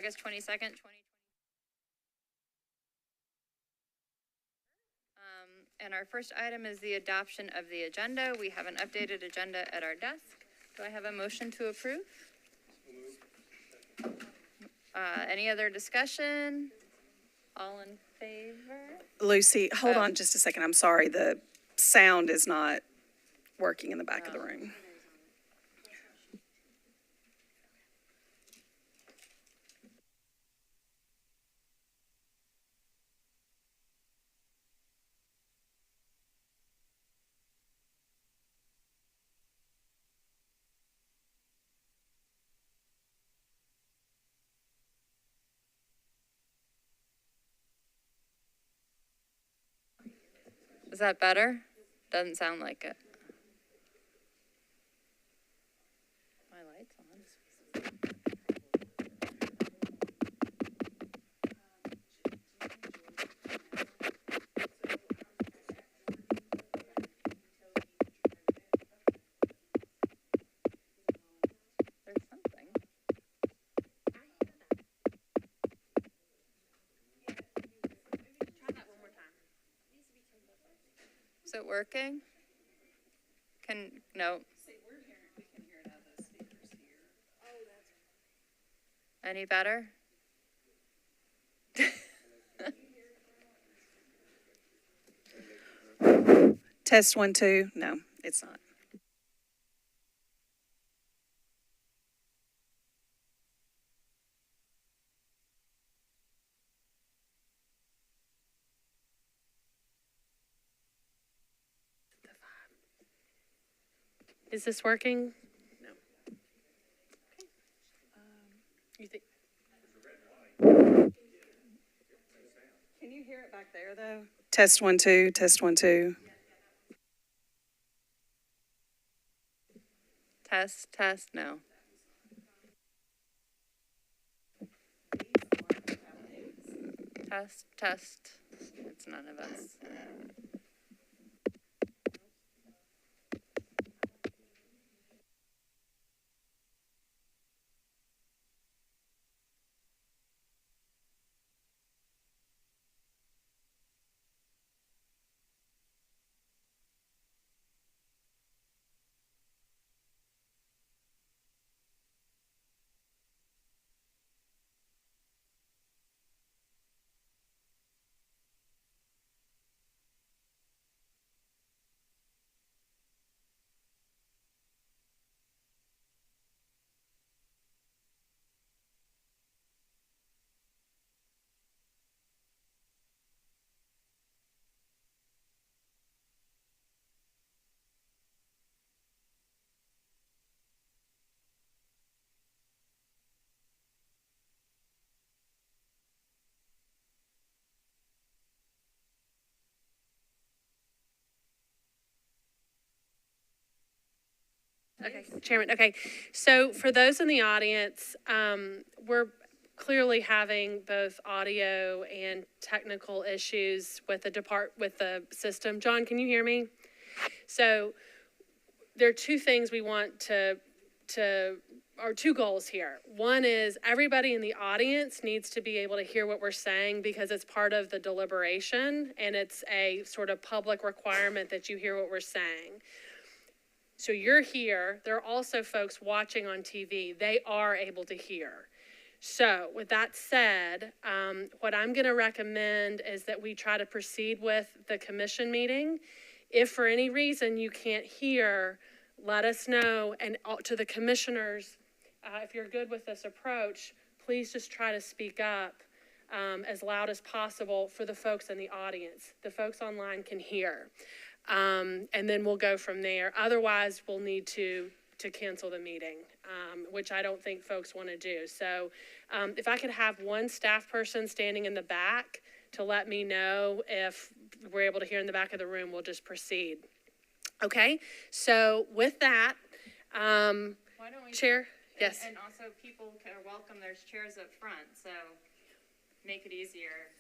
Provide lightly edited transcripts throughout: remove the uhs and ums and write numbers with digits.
August 22nd, 2020. And our first item is the adoption of the agenda. We have an updated agenda at our desk. Do I have a motion to approve? Any other discussion? All in favor? Lucy, hold on just a second. I'm sorry. The sound is not working in the back of the room. Is that better? Doesn't sound like it. My light's on. There's something. Is it working? No. Any better? Test 1, 2. No, it's not. Is this working? No. Okay. You think? Can you hear it back there, though? Test 1, 2. Test 1, 2. Test, no. Test. It's none of us. Okay, Chairman. Okay, so for those in the audience, we're clearly having both audio and technical issues with the system. John, can you hear me? So there are two things we want or two goals here. One is everybody in the audience needs to be able to hear what we're saying because it's part of the deliberation and it's a sort of public requirement that you hear what we're saying. So you're here. There are also folks watching on TV. They are able to hear. So with that said, what I'm going to recommend is that we try to proceed with the commission meeting. If for any reason you can't hear, let us know. And to the commissioners, if you're good with this approach, please just try to speak up as loud as possible for the folks in the audience. The folks online can hear. And then we'll go from there. Otherwise, we'll need to cancel the meeting, which I don't think folks want to do. So if I could have one staff person standing in the back to let me know if we're able to hear in the back of the room, we'll just proceed. Okay, so with that, Why don't we Chair? Yes. And also people are welcome. There's chairs up front, so make it easier.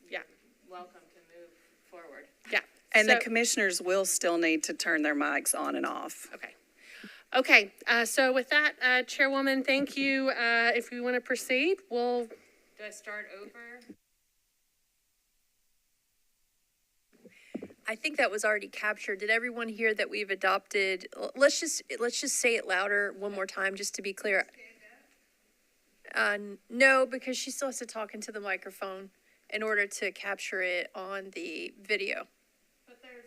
Yeah. Welcome to move forward. Yeah. And the commissioners will still need to turn their mics on and off. Okay. Okay, so with that, Chairwoman, thank you. If we want to proceed, we'll. Do I start over? I think that was already captured. Did everyone hear that we've adopted, let's just say it louder one more time, just to be clear. No, because she still has to talk into the microphone in order to capture it on the video. But there's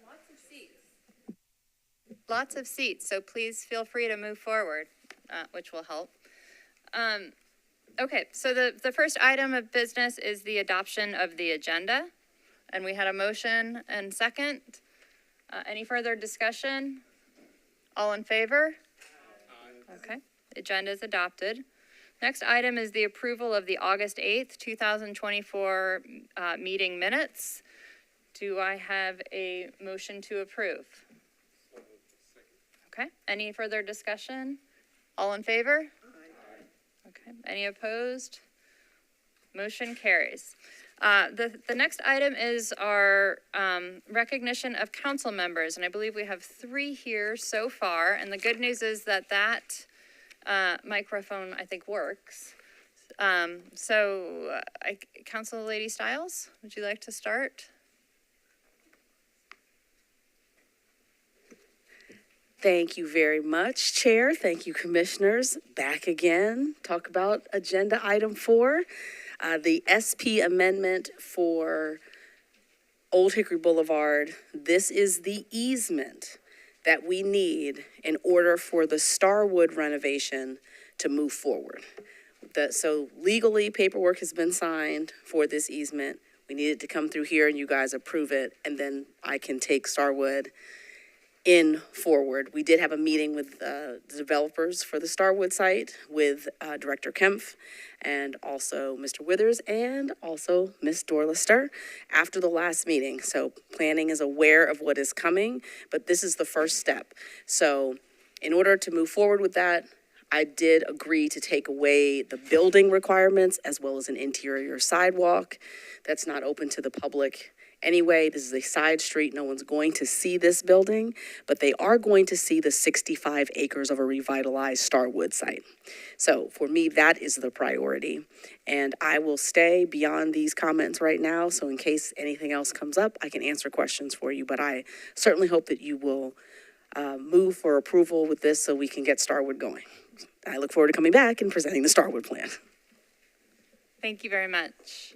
lots of seats. Lots of seats, so please feel free to move forward, which will help. Okay, so the first item of business is the adoption of the agenda. And we had a motion and second. Any further discussion? All in favor? Aye. Okay, the agenda is adopted. Next item is the approval of the August 8th, 2024 meeting minutes. Do I have a motion to approve? Okay, any further discussion? All in favor? Aye. Okay, any opposed? Motion carries. The next item is our recognition of council members, and I believe we have 3 here so far. And the good news is that microphone, I think, works. Council Lady Stiles, would you like to start? Thank you very much, Chair. Thank you, Commissioners. Back again. Talk about Agenda Item 4. The SP amendment for Old Hickory Boulevard. This is the easement that we need in order for the Starwood renovation to move forward. So legally, paperwork has been signed for this easement. We need it to come through here and you guys approve it, and then I can take Starwood in forward. We did have a meeting with the developers for the Starwood site with Director Kempf and also Mr. Withers and also Ms. Dorlister after the last meeting. So planning is aware of what is coming, but this is the first step. So in order to move forward with that, I did agree to take away the building requirements as well as an interior sidewalk that's not open to the public. Anyway, this is a side street. No one's going to see this building, but they are going to see the 65 acres of a revitalized Starwood site. So for me, that is the priority. And I will stay beyond these comments right now. So in case anything else comes up, I can answer questions for you. But I certainly hope that you will move for approval with this so we can get Starwood going. I look forward to coming back and presenting the Starwood plan. Thank you very much.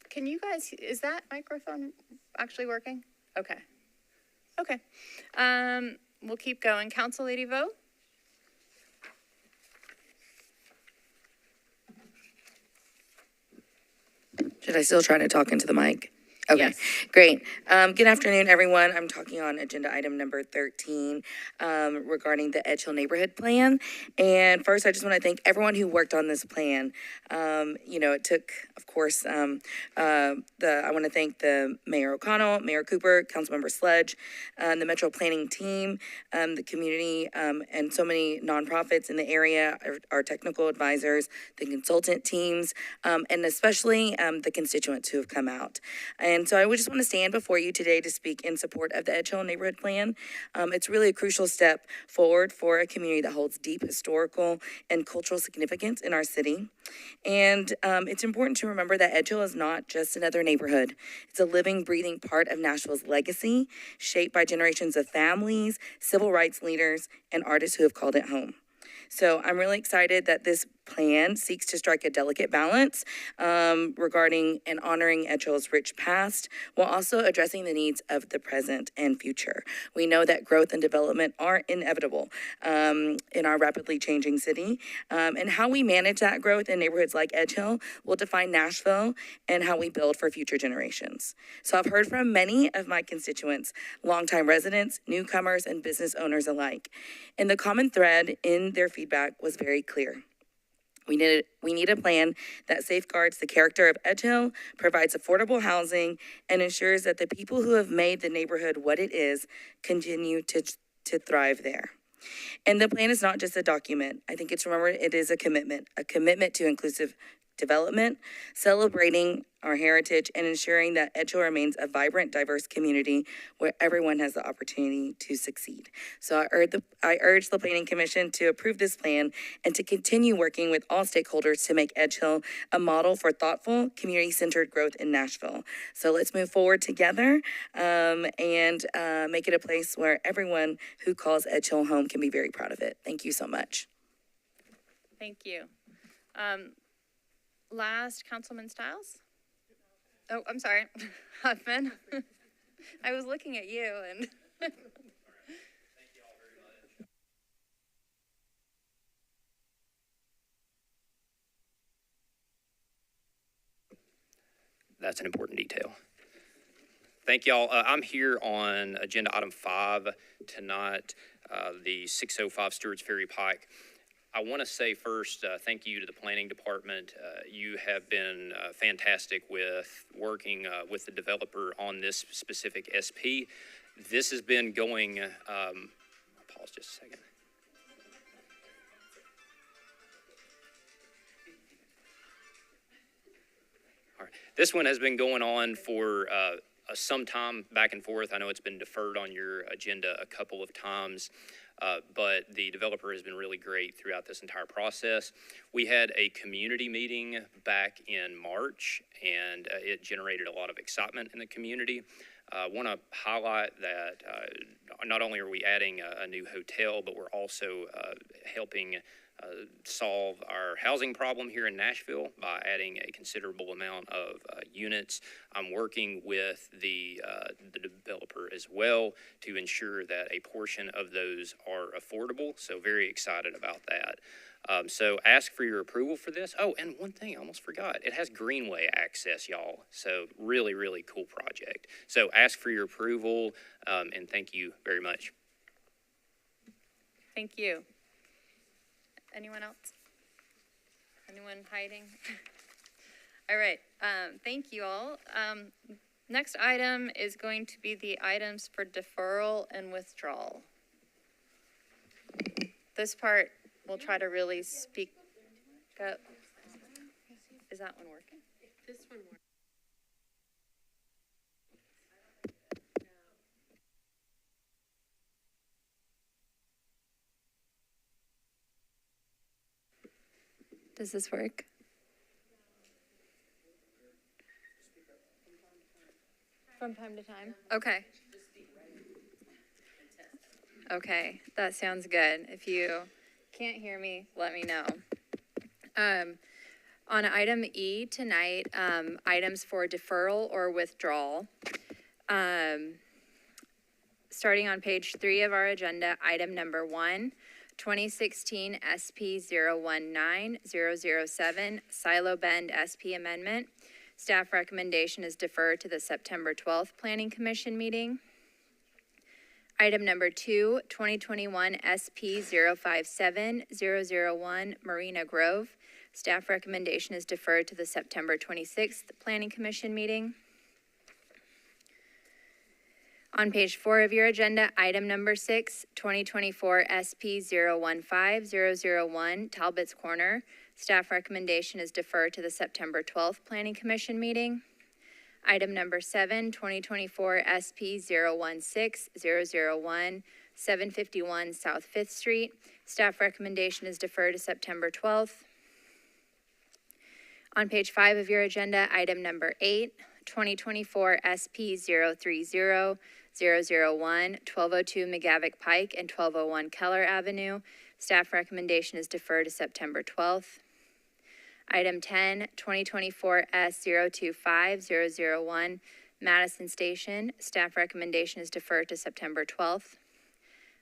Can you guys, is that microphone actually working? Okay. Okay. We'll keep going. Council Lady Vo? Should I still try to talk into the mic? Okay, Yes. great. Good afternoon, everyone. I'm talking on agenda item number 13 regarding the Edge Hill Neighborhood Plan. And first, I just want to thank everyone who worked on this plan. It took, of course, I want to thank the Mayor O'Connell, Mayor Cooper, Councilmember Sledge, the Metro Planning team, the community, and so many nonprofits in the area, our technical advisors, the consultant teams, and especially the constituents who have come out. And so I would just want to stand before you today to speak in support of the Edge Hill Neighborhood Plan. It's really a crucial step forward for a community that holds deep historical and cultural significance in our city. And it's important to remember that Edge Hill is not just another neighborhood. It's a living, breathing part of Nashville's legacy, shaped by generations of families, civil rights leaders, and artists who have called it home. So I'm really excited that this plan seeks to strike a delicate balance regarding and honoring Edge Hill's rich past while also addressing the needs of the present and future. We know that growth and development are inevitable in our rapidly changing city, and how we manage that growth in neighborhoods like Edge Hill will define Nashville and how we build for future generations. So I've heard from many of my constituents, longtime residents, newcomers, and business owners alike. And the common thread in their feedback was very clear. We need a plan that safeguards the character of Edge Hill, provides affordable housing, and ensures that the people who have made the neighborhood what it is continue to thrive there. And the plan is not just a document. I think it's, remember, it is a commitment to inclusive development, celebrating our heritage, and ensuring that Edgehill remains a vibrant, diverse community where everyone has the opportunity to succeed. So I urge the Planning Commission to approve this plan and to continue working with all stakeholders to make Edgehill a model for thoughtful, community-centered growth in Nashville. So let's move forward together and make it a place where everyone who calls Edgehill home can be very proud of it. Thank you so much. Thank you. Last, Councilman Stiles? Oh, I'm sorry, Huffman. I was looking at you and. That's an important detail. Thank y'all. I'm here on agenda item 5 tonight, the 605 Stewart's Ferry Pike. I want to say first, thank you to the planning department. You have been fantastic with working with the developer on this specific SP. This has been going, I'll pause just a second. All right. This one has been going on for some time back and forth. I know it's been deferred on your agenda a couple of times. But the developer has been really great throughout this entire process. We had a community meeting back in March, and it generated a lot of excitement in the community. I want to highlight that not only are we adding a new hotel, but we're also helping solve our housing problem here in Nashville by adding a considerable amount of units. I'm working with the developer as well to ensure that a portion of those are affordable. So very excited about that. So ask for your approval for this. Oh, and one thing I almost forgot. It has greenway access, y'all. So really, really cool project. So ask for your approval, and thank you very much. Thank you. Anyone else? Anyone hiding? All right, thank you all. Next item is going to be the items for deferral and withdrawal. This part, we'll try to really speak up. Is that one working? This one works. Does this work? From time to time? Okay. Okay, that sounds good. If you can't hear me, let me know. On item E tonight, items for deferral or withdrawal. Starting on page 3 of our agenda, item number 1. 2016 SP 019007 Silo Bend SP Amendment. Staff recommendation is deferred to the September 12th Planning Commission meeting. Item number 2, 2021 SP 057001 Marina Grove. Staff recommendation is deferred to the September 26th Planning Commission meeting. On page 4 of your agenda, item number 6, 2024 SP 015001 Talbot's Corner. Staff recommendation is deferred to the September 12th Planning Commission meeting. Item number 7, 2024 SP 016001 751 South 5th Street. Staff recommendation is deferred to September 12th. On page 5 of your agenda, item number 8, 2024 SP 030001 1202 McGavick Pike and 1201 Keller Avenue. Staff recommendation is deferred to September 12th. Item 10, 2024 S025001 Madison Station. Staff recommendation is deferred to September 12th.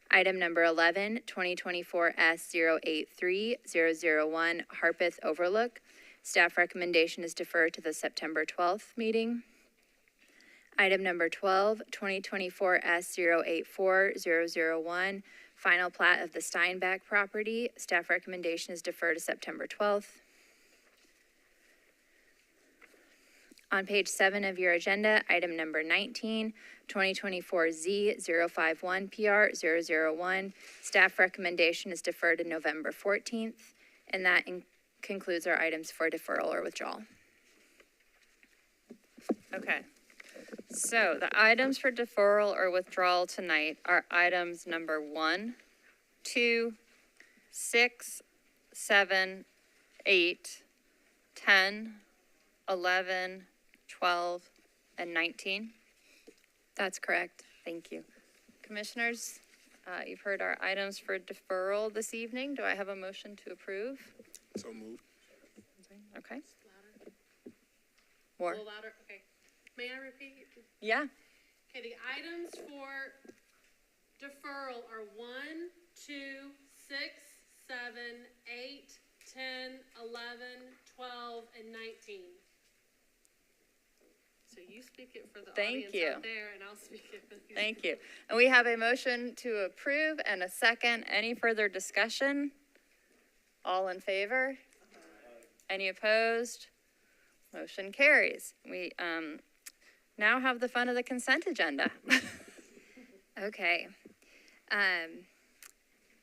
Item number 11, 2024 S083001 Harpeth Overlook. Staff recommendation is deferred to the September 12th meeting. Item number 12, 2024 S084001 Final plat of the Steinbach property. Staff recommendation is deferred to September 12th. On page 7 of your agenda, item number 19, 2024 Z051 PR 001. Staff recommendation is deferred to November 14th, and that concludes our items for deferral or withdrawal. Okay. So the items for deferral or withdrawal tonight are items number 1, 2, 6, 7, 8, 10, 11, 12, and 19. That's correct. Thank you. Commissioners, you've heard our items for deferral this evening. Do I have a motion to approve? So moved. Okay. A More? little louder, okay. May I repeat? Yeah. Okay, the items for deferral are 1, 2, 6, 7, 8, 10, 11, 12, and 19. So you speak it for the Thank audience you. out there, and I'll speak it for the. Thank you. And we have a motion to approve and a second. Any further discussion? All in favor? Any opposed? Motion carries. We now have the fun of the consent agenda. Okay.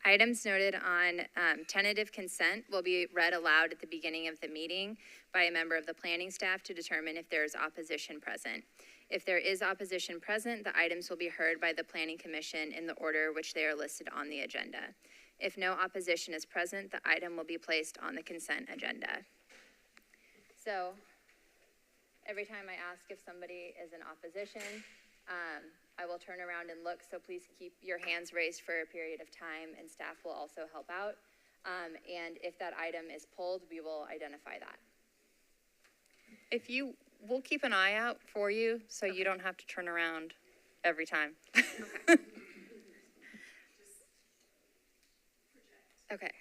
Items noted on tentative consent will be read aloud at the beginning of the meeting by a member of the planning staff to determine if there is opposition present. If there is opposition present, the items will be heard by the Planning Commission in the order which they are listed on the agenda. If no opposition is present, the item will be placed on the consent agenda. So, every time I ask if somebody is in opposition, I will turn around and look, so please keep your hands raised for a period of time, and staff will also help out. And if that item is pulled, we will identify that. We'll keep an eye out for you, so you don't have to turn around every time. Okay.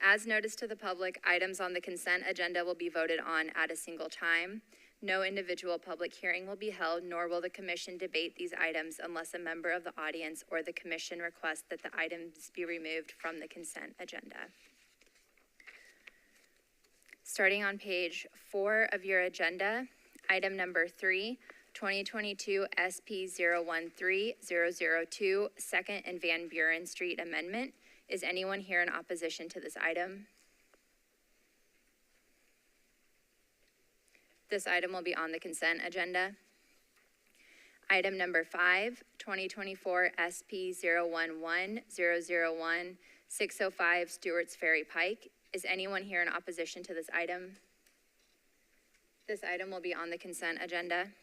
As noticed to the public, items on the consent agenda will be voted on at a single time. No individual public hearing will be held, nor will the commission debate these items unless a member of the audience or the commission requests that the items be removed from the consent agenda. Starting on page 4 of your agenda, item number 3, 2022 SP 013002, 2nd and Van Buren Street Amendment. Is anyone here in opposition to this item? This item will be on the consent agenda. Item number 5, 2024 SP 011001, 605 Stewart's Ferry Pike. Is anyone here in opposition to this item? This item will be on the consent agenda.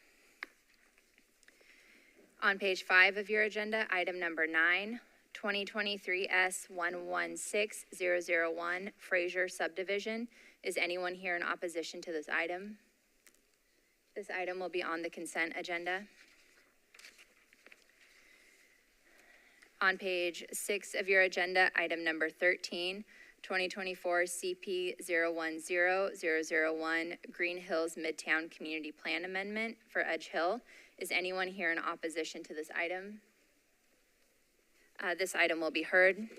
On page 5 of your agenda, item number 9, 2023 S116001, Fraser Subdivision. Is anyone here in opposition to this item? This item will be on the consent agenda. On page 6 of your agenda, item number 13, 2024 CP 010001, Green Hills Midtown Community Plan Amendment for Edge Hill. Is anyone here in opposition to this item? This item will be heard.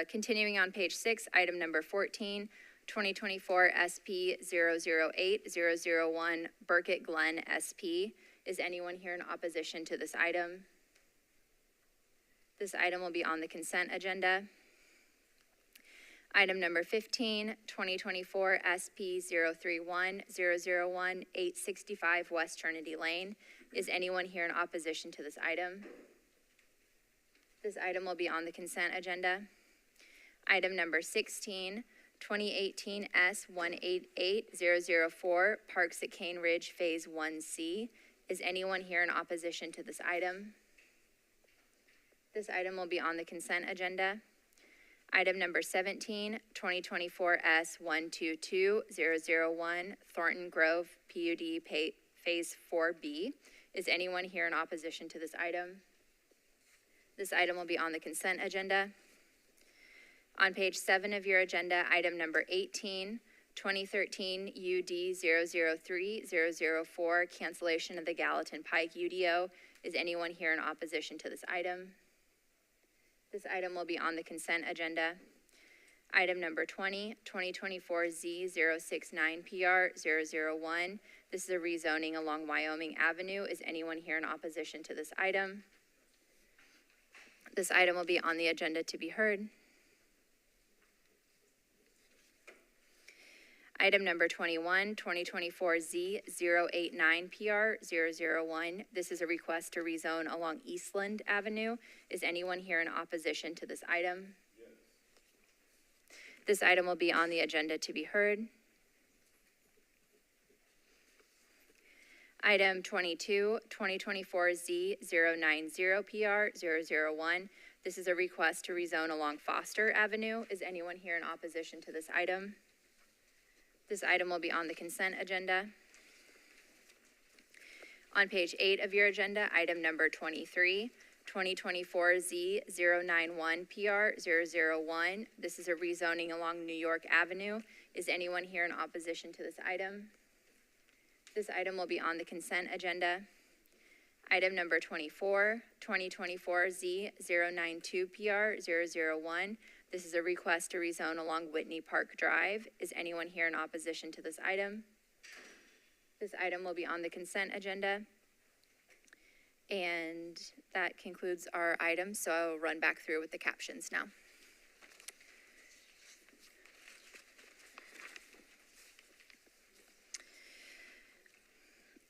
Continuing on page 6, item number 14, 2024 SP 008001, Burkett Glen SP. Is anyone here in opposition to this item? This item will be on the consent agenda. Item number 15, 2024 SP 031001, 865 West Trinity Lane. Is anyone here in opposition to this item? This item will be on the consent agenda. Item number 16, 2018 S188004, Parks at Cane Ridge Phase 1C. Is anyone here in opposition to this item? This item will be on the consent agenda. Item number 17, 2024 S122001, Thornton Grove PUD Phase 4B. Is anyone here in opposition to this item? This item will be on the consent agenda. On page 7 of your agenda, item number 18, 2013 UD 003004, cancellation of the Gallatin Pike UDO. Is anyone here in opposition to this item? This item will be on the consent agenda. Item number 20, 2024Z069PR001. This is a rezoning along Wyoming Avenue. Is anyone here in opposition to this item? This item will be on the agenda to be heard. Item number 21, 2024Z089PR001. This is a request to rezone along Eastland Avenue. Is anyone here in opposition to this item? Yes. This item will be on the agenda to be heard. Item 22, 2024Z090PR001. This is a request to rezone along Foster Avenue. Is anyone here in opposition to this item? This item will be on the consent agenda. On page 8 of your agenda, item number 23, 2024Z091PR001. This is a rezoning along New York Avenue. Is anyone here in opposition to this item? This item will be on the consent agenda. Item number 24, 2024Z092PR001. This is a request to rezone along Whitney Park Drive. Is anyone here in opposition to this item? This item will be on the consent agenda. And that concludes our items, so I'll run back through with the captions now.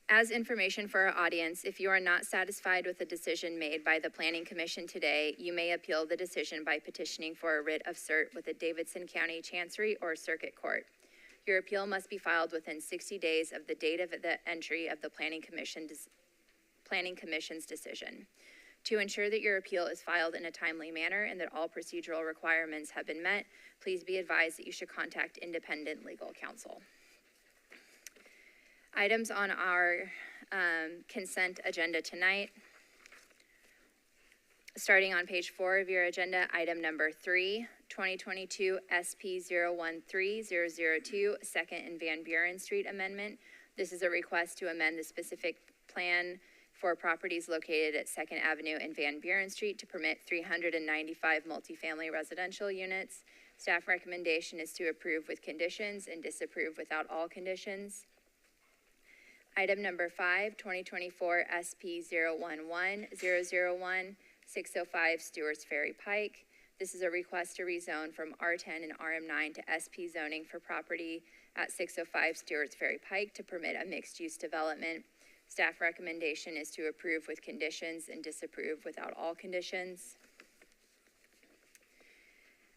As information for our audience, if you are not satisfied with the decision made by the Planning Commission today, you may appeal the decision by petitioning for a writ of cert with the Davidson County Chancery or Circuit Court. Your appeal must be filed within 60 days of the date of the entry of the Planning Commission's decision. To ensure that your appeal is filed in a timely manner and that all procedural requirements have been met, please be advised that you should contact independent legal counsel. Items on our consent agenda tonight. Starting on page 4 of your agenda, item number 3, 2022 SP013002, 2nd and Van Buren Street Amendment. This is a request to amend the specific plan for properties located at 2nd Avenue and Van Buren Street to permit 395 multifamily residential units. Staff recommendation is to approve with conditions and disapprove without all conditions. Item number 5, 2024 SP011001, 605 Stewart's Ferry Pike. This is a request to rezone from R10 and RM9 to SP zoning for property at 605 Stewart's Ferry Pike to permit a mixed-use development. Staff recommendation is to approve with conditions and disapprove without all conditions.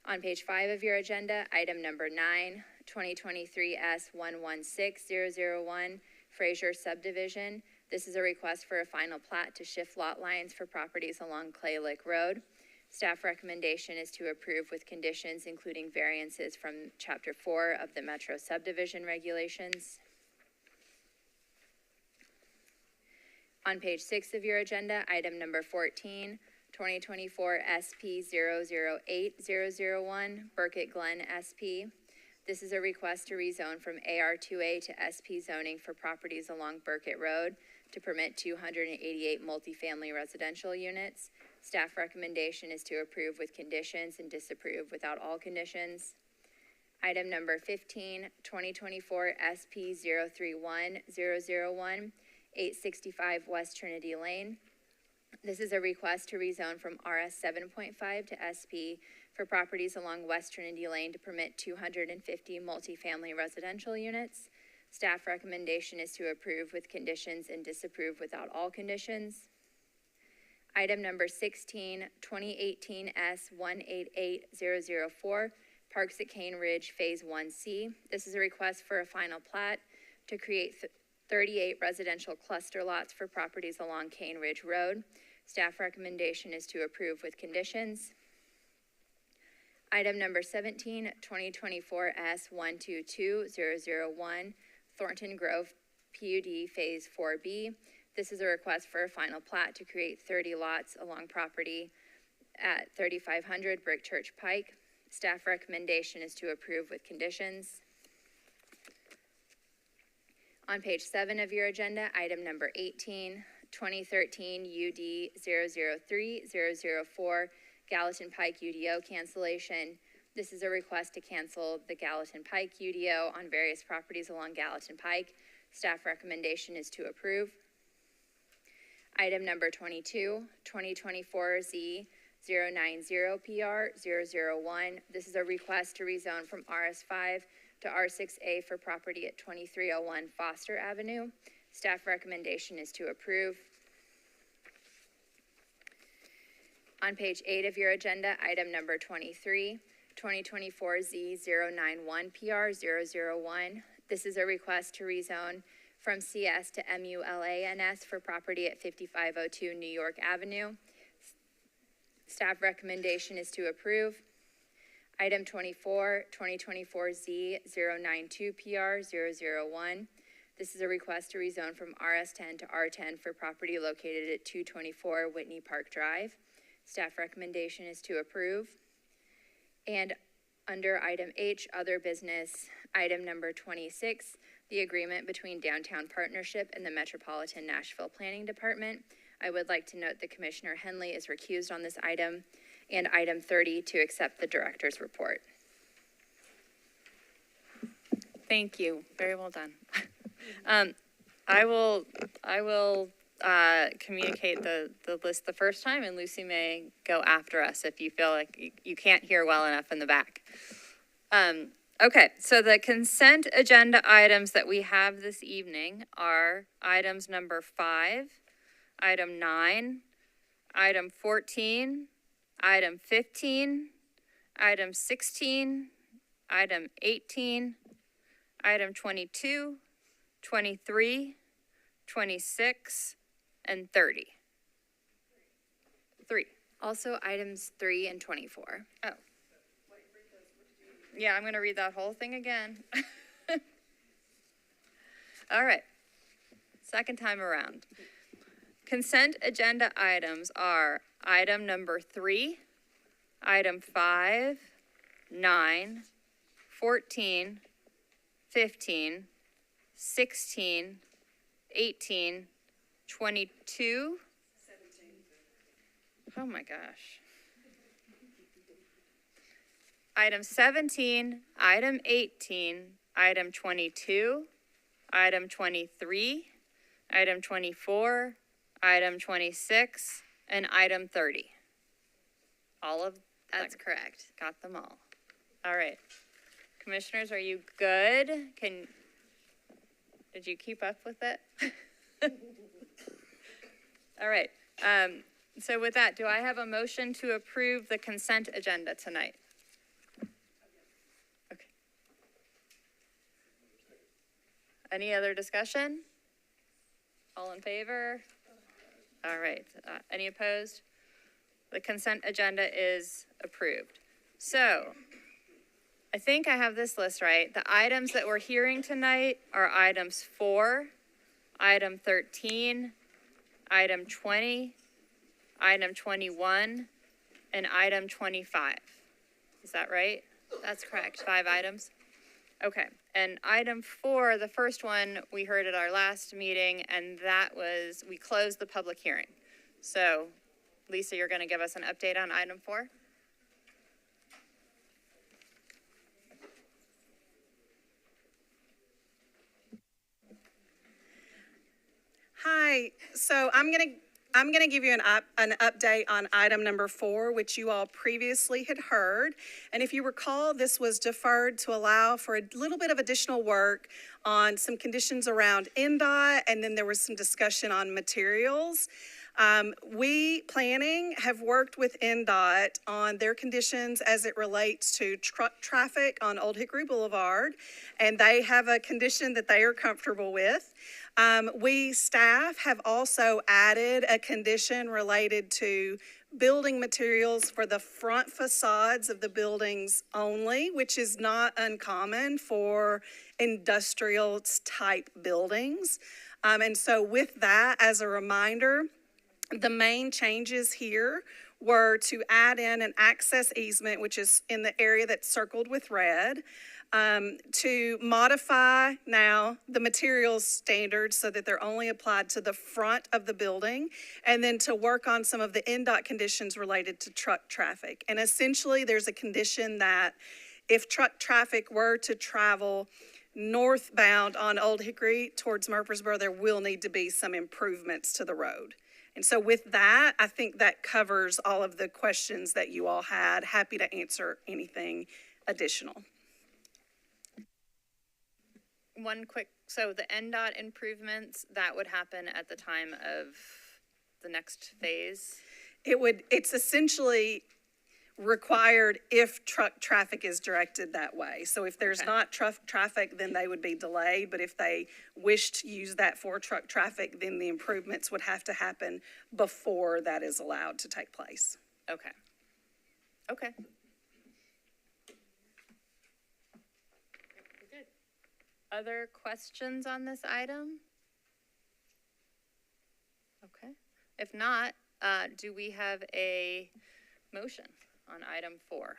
On page 5 of your agenda, item number 9, 2023 S116001, Fraser Subdivision. This is a request for a final plat to shift lot lines for properties along Clay Lick Road. Staff recommendation is to approve with conditions including variances from Chapter 4 of the Metro Subdivision Regulations. On page 6 of your agenda, item number 14, 2024 SP008001, Burkett Glen SP. This is a request to rezone from AR2A to SP zoning for properties along Burkett Road to permit 288 multifamily residential units. Staff recommendation is to approve with conditions and disapprove without all conditions. Item number 15, 2024 SP031001, 865 West Trinity Lane. This is a request to rezone from RS 7.5 to SP for properties along West Trinity Lane to permit 250 multifamily residential units. Staff recommendation is to approve with conditions and disapprove without all conditions. Item number 16, 2018 S188004, Parks at Cane Ridge Phase 1C. This is a request for a final plat to create 38 residential cluster lots for properties along Cane Ridge Road. Staff recommendation is to approve with conditions. Item number 17, 2024 S122001, Thornton Grove PUD Phase 4B. This is a request for a final plat to create 30 lots along property at 3500 Brick Church Pike. Staff recommendation is to approve with conditions. On page 7 of your agenda, item number 18, 2013 UD 003004, Gallatin Pike UDO cancellation. This is a request to cancel the Gallatin Pike UDO on various properties along Gallatin Pike. Staff recommendation is to approve. Item number 22, 2024Z090PR001. This is a request to rezone from RS5 to R6A for property at 2301 Foster Avenue. Staff recommendation is to approve. On page 8 of your agenda, item number 23, 2024Z091PR001. This is a request to rezone from CS to MULANS for property at 5502 New York Avenue. Staff recommendation is to approve. Item 24, 2024Z092PR001. This is a request to rezone from RS10 to R10 for property located at 224 Whitney Park Drive. Staff recommendation is to approve. And under item H, other business, item number 26, the agreement between Downtown Partnership and the Metropolitan Nashville Planning Department. I would like to note that Commissioner Henley is recused on this item. And item 30, to accept the director's report. Thank you. Very well done. I will communicate the list the first time, and Lucy may go after us if you feel like you can't hear well enough in the back. Okay, so the consent agenda items that we have this evening are items number 5, item 9, item 14, item 15, item 16, item 18, item 22, 23, 26, and 30. 3. Also, items 3 and 24. Oh. Yeah, I'm going to read that whole thing again. All right. Second time around. Consent agenda items are item number 3, item 5, 9, 14, 15, 16, 18, 22. 17. Oh my gosh. Item 17, item 18, item 22, item 23, item 24, item 26, and item 30. All of That's correct. Got them all. All right. Commissioners, are you good? Did you keep up with it? All right. So with that, do I have a motion to approve the consent agenda tonight? Okay. Any other discussion? All in favor? All right. Any opposed? The consent agenda is approved. So, I think I have this list right. The items that we're hearing tonight are items 4, item 13, item 20, item 21, and item 25. Is that right? That's correct. 5 items? Okay. And item 4, the first one we heard at our last meeting, and that was, we closed the public hearing. So, Lisa, you're going to give us an update on item 4? Hi, so I'm gonna give you an update on item number 4, which you all previously had heard. And if you recall, this was deferred to allow for a little bit of additional work on some conditions around NDOT, and then there was some discussion on materials. We, planning, have worked with NDOT on their conditions as it relates to truck traffic on Old Hickory Boulevard, and they have a condition that they are comfortable with. We, staff, have also added a condition related to building materials for the front facades of the buildings only, which is not uncommon for industrial type buildings. And so with that, as a reminder, the main changes here were to add in an access easement, which is in the area that's circled with red. to modify now the materials standards so that they're only applied to the front of the building, and then to work on some of the NDOT conditions related to truck traffic. And essentially, there's a condition that if truck traffic were to travel northbound on Old Hickory towards Murfreesboro, there will need to be some improvements to the road. And so with that, I think that covers all of the questions that you all had. Happy to answer anything additional. So the NDOT improvements, that would happen at the time of the next phase? It's essentially required if truck traffic is directed that way. So if there's not truck traffic, then they would be delayed. But if they wish to use that for truck traffic, then the improvements would have to happen before that is allowed to take place. Okay. Okay. Good. Other questions on this item? Okay. If not, do we have a motion on item 4?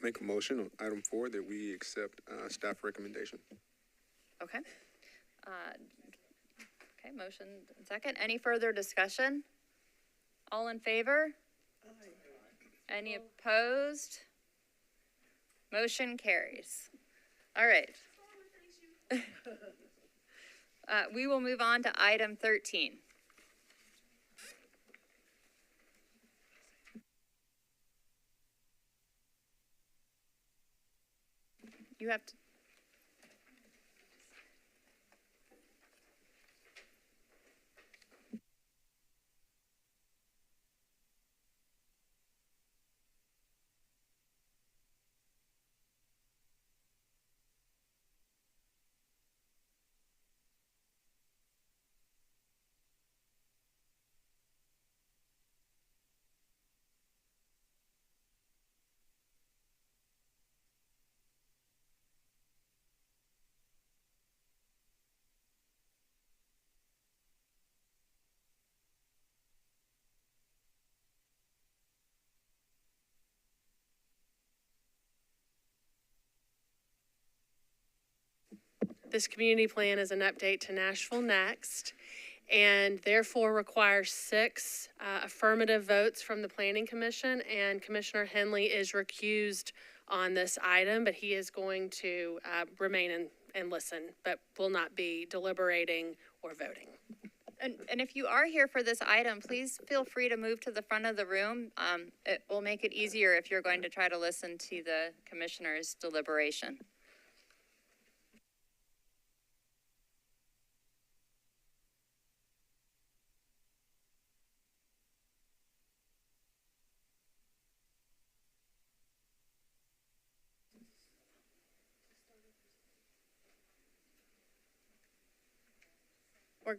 Make a motion on item 4 that we accept staff recommendation. Okay. Okay, motion and second. Any further discussion? All in favor? Aye. Any opposed? Motion carries. All right. We will move on to item 13. You have to. This community plan is an update to Nashville Next, and therefore requires 6 affirmative votes from the Planning Commission, and Commissioner Henley is recused on this item, but he is going to remain and listen, but will not be deliberating or voting. And if you are here for this item, please feel free to move to the front of the room. It will make it easier if you're going to try to listen to the commissioner's deliberation.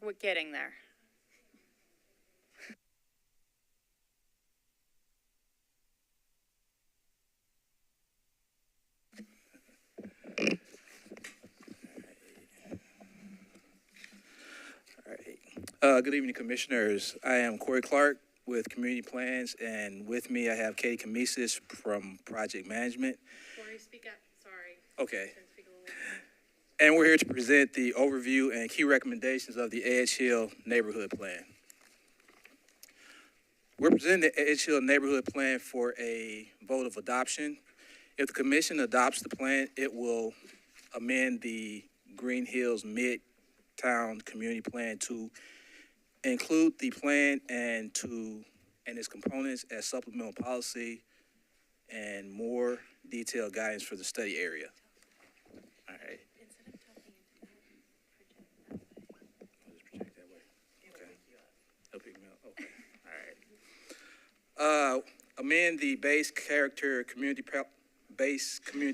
We're getting there. Good evening, Commissioners. I am Corey Clark with Community Plans, and with me I have Katie Kamisis from Project Management. Corey, speak up. Sorry. Okay. And we're here to present the overview and key recommendations of the Edge Hill Neighborhood Plan. We're presenting the Edge Hill Neighborhood Plan for a vote of adoption. If the Commission adopts the plan, it will amend the Green Hills Midtown Community Plan to include the plan and its components as supplemental policy and more detailed guidance for the study area. All right. Amend the base community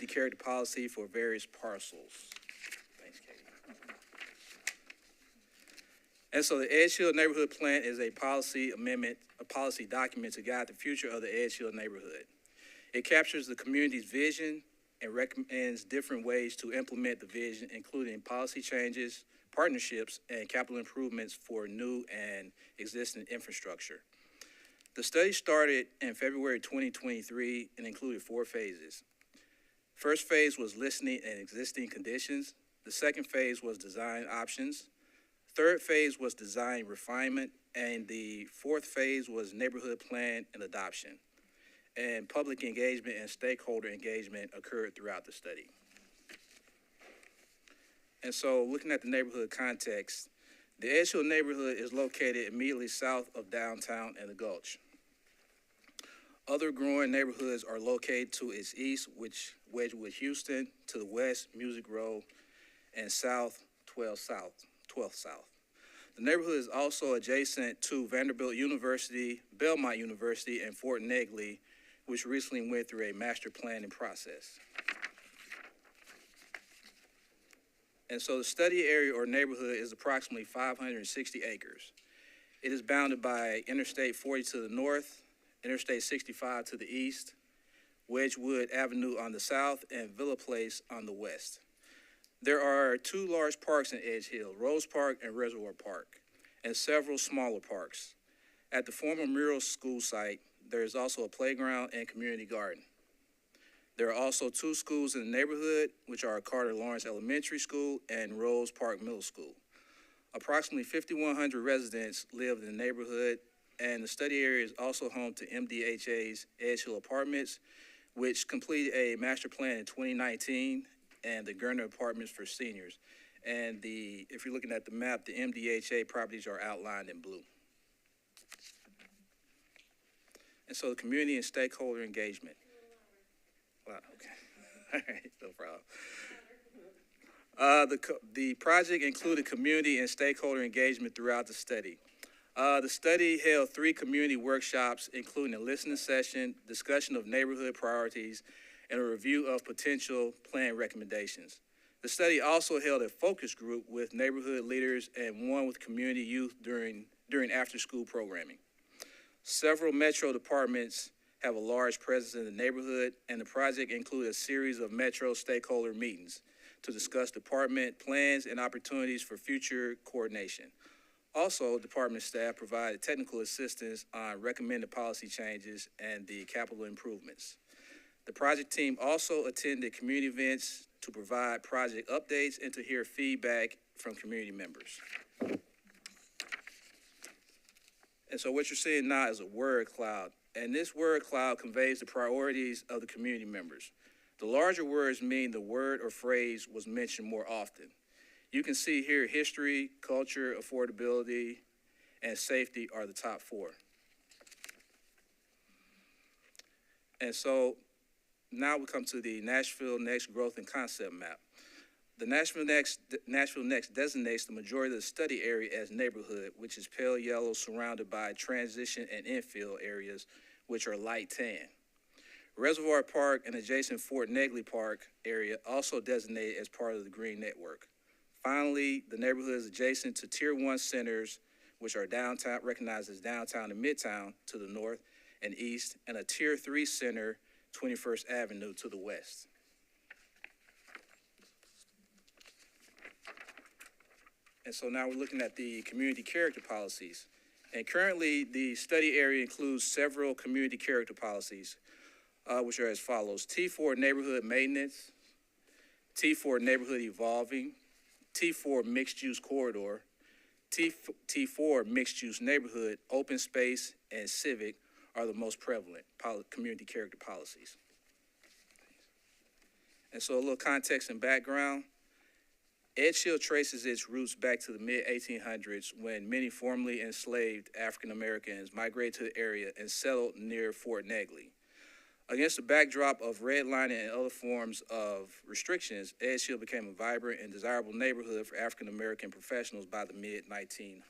character policy for various parcels. Thanks, Katie. And so the Edge Hill Neighborhood Plan is a policy amendment, a policy document to guide the future of the Edge Hill neighborhood. It captures the community's vision and recommends different ways to implement the vision, including policy changes, partnerships, and capital improvements for new and existing infrastructure. The study started in February 2023 and included 4 phases. First phase was listening and existing conditions. The second phase was design options. Third phase was design refinement, and the fourth phase was neighborhood plan and adoption. And public engagement and stakeholder engagement occurred throughout the study. And so, looking at the neighborhood context, the Edge Hill neighborhood is located immediately south of downtown and the Gulch. Other growing neighborhoods are located to its east, which Wedgwood Houston, to the west, Music Row, and south, 12th South. The neighborhood is also adjacent to Vanderbilt University, Belmont University, and Fort Negley, which recently went through a master planning process. And so the study area or neighborhood is approximately 560 acres. It is bounded by Interstate 40 to the north, Interstate 65 to the east, Wedgwood Avenue on the south, and Villa Place on the west. There are two large parks in Edge Hill, Rose Park and Reservoir Park, and several smaller parks. At the former Mural School site, there is also a playground and community garden. There are also two schools in the neighborhood, which are Carter Lawrence Elementary School and Rose Park Middle School. Approximately 5,100 residents live in the neighborhood, and the study area is also home to MDHA's Edge Hill Apartments, which completed a master plan in 2019, and the Gurner Apartments for seniors. And if you're looking at the map, the MDHA properties are outlined in blue. And so the community and stakeholder engagement. Wow, okay. All right, no problem. The project included community and stakeholder engagement throughout the study. The study held 3 community workshops, including a listening session, discussion of neighborhood priorities, and a review of potential plan recommendations. The study also held a focus group with neighborhood leaders and one with community youth during after-school programming. Several Metro departments have a large presence in the neighborhood, and the project included a series of Metro stakeholder meetings to discuss department plans and opportunities for future coordination. Also, department staff provided technical assistance on recommended policy changes and the capital improvements. The project team also attended community events to provide project updates and to hear feedback from community members. And so what you're seeing now is a word cloud, and this word cloud conveys the priorities of the community members. The larger words mean the word or phrase was mentioned more often. You can see here history, culture, affordability, and safety are the top 4. And so now we come to the Nashville Next Growth and Concept Map. The Nashville Next designates the majority of the study area as neighborhood, which is pale yellow, surrounded by transition and infill areas, which are light tan. Reservoir Park and adjacent Fort Negley Park area also designated as part of the Green Network. Finally, the neighborhood is adjacent to Tier 1 centers, which are downtown, recognized as downtown and midtown to the north and east, and a Tier 3 center, 21st Avenue to the west. And so now we're looking at the community character policies. And currently, the study area includes several community character policies, which are as follows: T4 neighborhood maintenance, T4 neighborhood evolving, T4 mixed use corridor, T4 mixed use neighborhood, open space, and civic are the most prevalent community character policies. And so a little context and background. Edge Hill traces its roots back to the mid-1800s when many formerly enslaved African Americans migrated to the area and settled near Fort Negley. Against the backdrop of redlining and other forms of restrictions, Edge Hill became a vibrant and desirable neighborhood for African American professionals by the mid-1900s.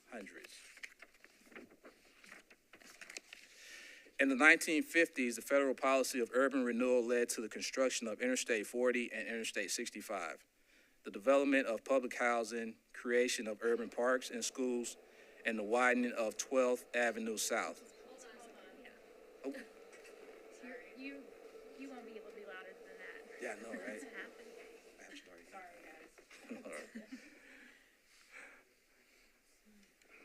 In the 1950s, the federal policy of urban renewal led to the construction of Interstate 40 and Interstate 65. The development of public housing, creation of urban parks and schools, and the widening of 12th Avenue South. Oh. You won't be able to be louder than that. Yeah, I know, right? What's happening? Sorry, guys. All right.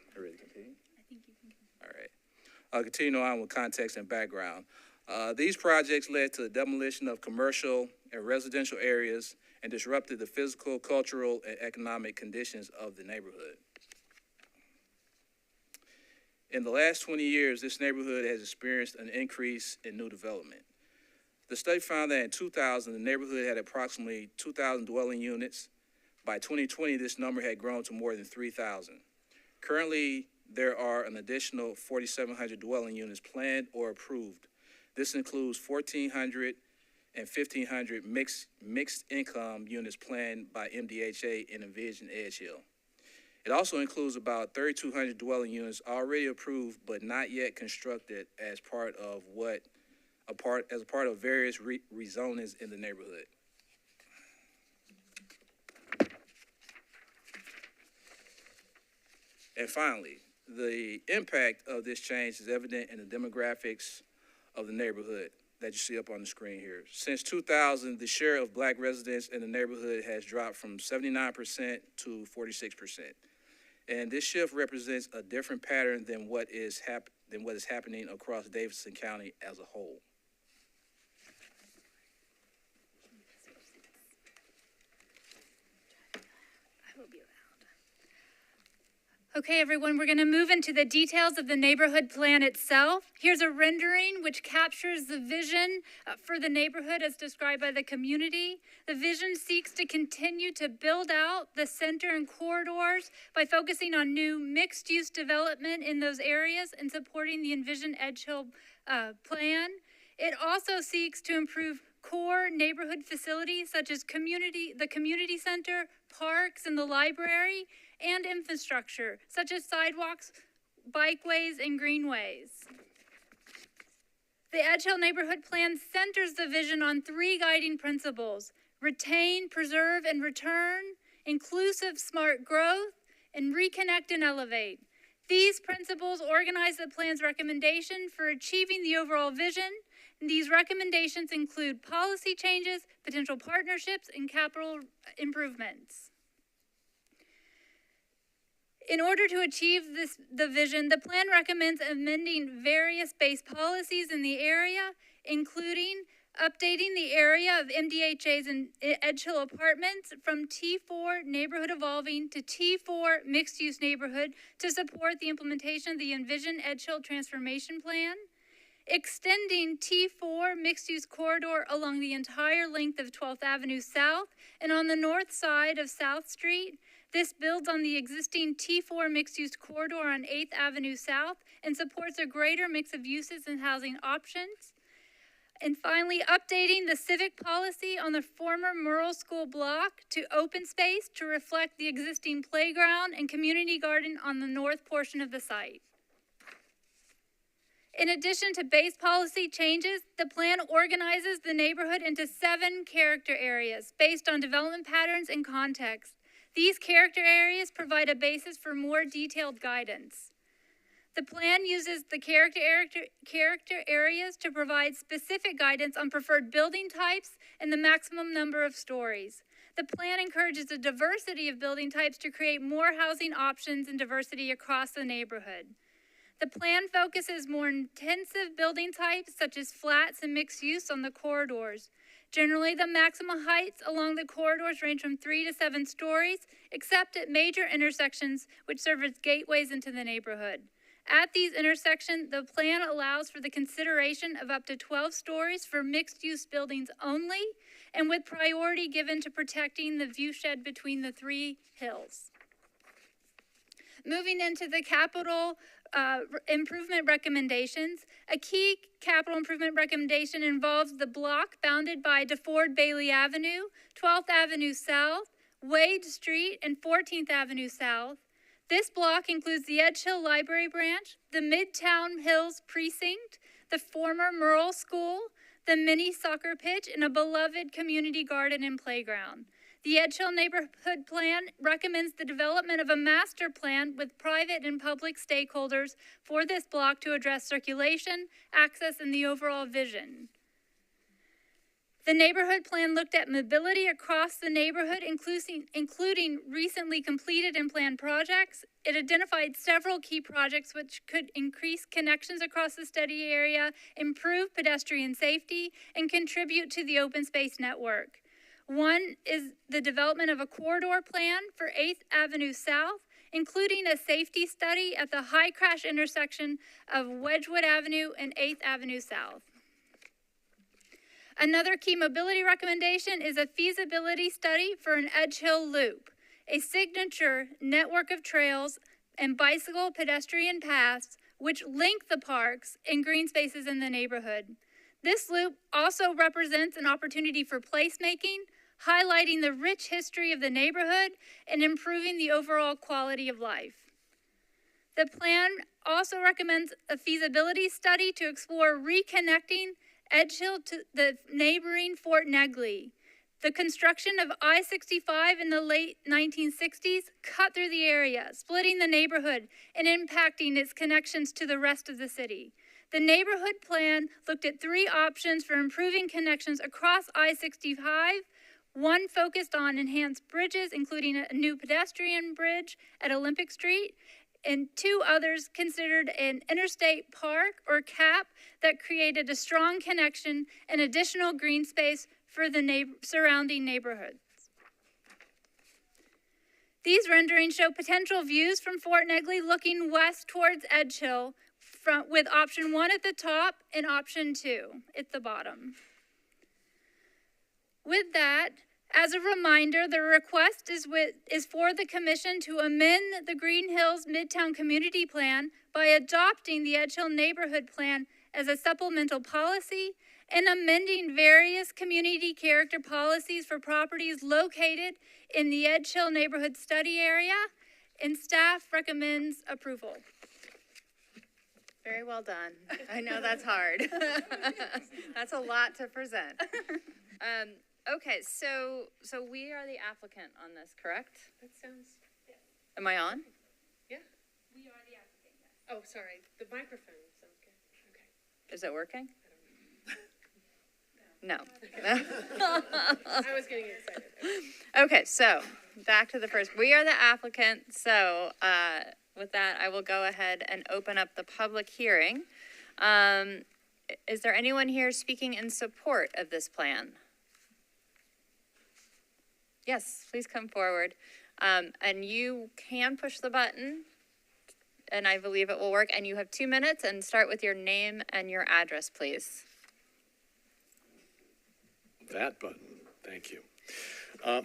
Are you ready to continue? I think you can. All right. I'll continue on with context and background. These projects led to the demolition of commercial and residential areas and disrupted the physical, cultural, and economic conditions of the neighborhood. In the last 20 years, this neighborhood has experienced an increase in new development. The study found that in 2000, the neighborhood had approximately 2,000 dwelling units. By 2020, this number had grown to more than 3,000. Currently, there are an additional 4,700 dwelling units planned or approved. This includes 1,400 and 1,500 mixed income units planned by MDHA and Envision Edge Hill. It also includes about 3,200 dwelling units already approved but not yet constructed as part of various rezonings in the neighborhood. And finally, the impact of this change is evident in the demographics of the neighborhood that you see up on the screen here. Since 2000, the share of Black residents in the neighborhood has dropped from 79% to 46%. And this shift represents a different pattern than what is happening across Davidson County as a whole. Okay, everyone, we're going to move into the details of the neighborhood plan itself. Here's a rendering which captures the vision for the neighborhood as described by the community. The vision seeks to continue to build out the center and corridors by focusing on new mixed-use development in those areas and supporting the Envision Edge Hill plan. It also seeks to improve core neighborhood facilities such as the community center, parks, and the library, and infrastructure, such as sidewalks, bikeways, and greenways. The Edge Hill Neighborhood Plan centers the vision on three guiding principles: retain, preserve, and return, inclusive smart growth, and reconnect and elevate. These principles organize the plan's recommendation for achieving the overall vision. And these recommendations include policy changes, potential partnerships, and capital improvements. In order to achieve the vision, the plan recommends amending various base policies in the area, including updating the area of MDHA's and Edge Hill apartments from T4 neighborhood evolving to T4 mixed-use neighborhood to support the implementation of the Envision Edge Hill transformation plan, extending T4 mixed-use corridor along the entire length of 12th Avenue South and on the north side of South Street. This builds on the existing T4 mixed-use corridor on 8th Avenue South and supports a greater mix of uses and housing options. And finally, updating the civic policy on the former Murrell School block to open space to reflect the existing playground and community garden on the north portion of the site. In addition to base policy changes, the plan organizes the neighborhood into 7 character areas based on development patterns and context. These character areas provide a basis for more detailed guidance. The plan uses the character areas to provide specific guidance on preferred building types and the maximum number of stories. The plan encourages a diversity of building types to create more housing options and diversity across the neighborhood. The plan focuses more intensive building types such as flats and mixed use on the corridors. Generally, the maximum heights along the corridors range from 3 to 7 stories, except at major intersections which serve as gateways into the neighborhood. At these intersections, the plan allows for the consideration of up to 12 stories for mixed-use buildings only, and with priority given to protecting the viewshed between the 3 hills. Moving into the capital improvement recommendations, a key capital improvement recommendation involves the block bounded by DeFord Bailey Avenue, 12th Avenue South, Wade Street, and 14th Avenue South. This block includes the Edge Hill Library Branch, the Midtown Hills Precinct, the former Murrell School, the mini soccer pitch, and a beloved community garden and playground. The Edge Hill Neighborhood Plan recommends the development of a master plan with private and public stakeholders for this block to address circulation, access, and the overall vision. The neighborhood plan looked at mobility across the neighborhood, including recently completed and planned projects. It identified several key projects which could increase connections across the study area, improve pedestrian safety, and contribute to the open space network. One is the development of a corridor plan for 8th Avenue South, including a safety study at the high crash intersection of Wedgwood Avenue and 8th Avenue South. Another key mobility recommendation is a feasibility study for an Edge Hill Loop, a signature network of trails and bicycle pedestrian paths which link the parks and green spaces in the neighborhood. This loop also represents an opportunity for placemaking, highlighting the rich history of the neighborhood and improving the overall quality of life. The plan also recommends a feasibility study to explore reconnecting Edge Hill to the neighboring Fort Negley. The construction of I-65 in the late 1960s cut through the area, splitting the neighborhood and impacting its connections to the rest of the city. The neighborhood plan looked at 3 options for improving connections across I-65. One focused on enhanced bridges, including a new pedestrian bridge at Olympic Street, and 2 others considered an interstate park or CAP that created a strong connection and additional green space for the surrounding neighborhoods. These renderings show potential views from Fort Negley looking west towards Edge Hill, with option 1 at the top and option 2 at the bottom. With that, as a reminder, the request is for the commission to amend the Green Hills Midtown Community Plan by adopting the Edge Hill Neighborhood Plan as a supplemental policy and amending various community character policies for properties located in the Edge Hill Neighborhood Study Area, and staff recommends approval. Very well done. I know that's hard. That's a lot to present. Okay, so we are the applicant on this, correct? That sounds, yeah. Am I on? Yeah. We are the applicant, yes. Oh, sorry, the microphone sounds good. Okay. Is it working? No. I was getting excited. Okay, so back to the first. We are the applicant, so with that, I will go ahead and open up the public hearing. Is there anyone here speaking in support of this plan? Yes, please come forward. And you can push the button, and I believe it will work. And you have 2 minutes, and start with your name and your address, please. That button, thank you.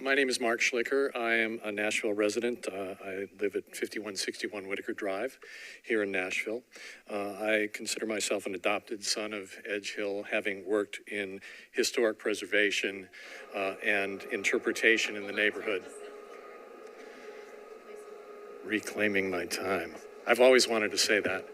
My name is Mark Schlicker. I am a Nashville resident. I live at 5161 Whitaker Drive here in Nashville. I consider myself an adopted son of Edge Hill, having worked in historic preservation and interpretation in the neighborhood. Reclaiming my time. I've always wanted to say that.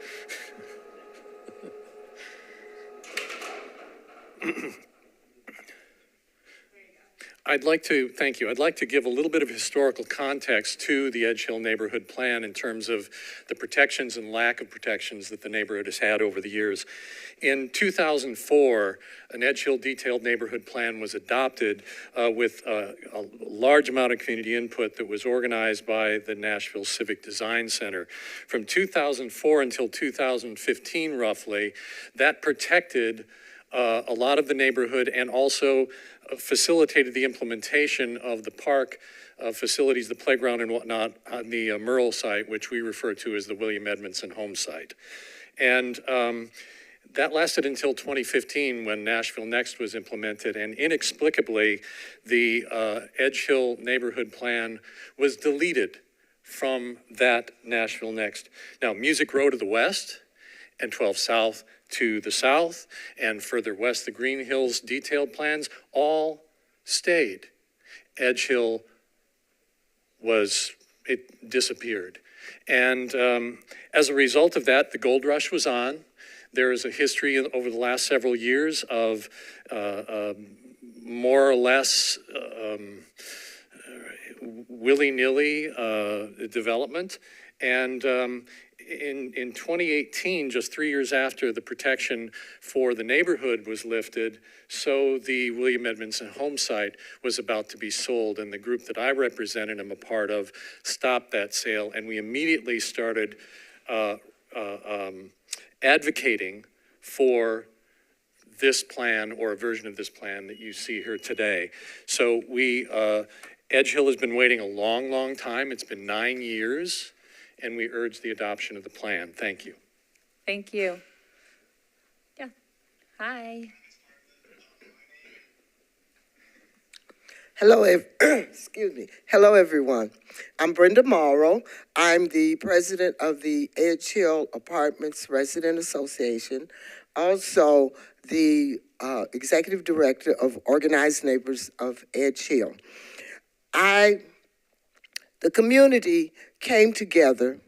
Thank you. I'd like to give a little bit of historical context to the Edge Hill Neighborhood Plan in terms of the protections and lack of protections that the neighborhood has had over the years. In 2004, an Edge Hill detailed neighborhood plan was adopted with a large amount of community input that was organized by the Nashville Civic Design Center. From 2004 until 2015, roughly, that protected a lot of the neighborhood and also facilitated the implementation of the park facilities, the playground and whatnot on the Merle site, which we refer to as the William Edmondson home site. And that lasted until 2015 when Nashville Next was implemented, and inexplicably the Edge Hill neighborhood plan was deleted from that Nashville Next. Now, Music Row to the west and 12 South to the south, and further west, the Green Hills detailed plans all stayed. Edge Hill it disappeared. And as a result of that, the gold rush was on. There is a history over the last several years of more or less willy-nilly development. And in 2018, just 3 years after the protection for the neighborhood was lifted, so the William Edmondson home site was about to be sold. And the group that I represent and am a part of stopped that sale. And we immediately started advocating for this plan or a version of this plan that you see here today. So Edge Hill has been waiting a long, long time. It's been 9 years, and we urge the adoption of the plan. Thank you. Thank you. Yeah. Hi. Hello, excuse me. Hello, everyone. I'm Brenda Morrow. I'm the president of the Edge Hill Apartments Resident Association, also the executive director of Organized Neighbors of Edge Hill. The community came together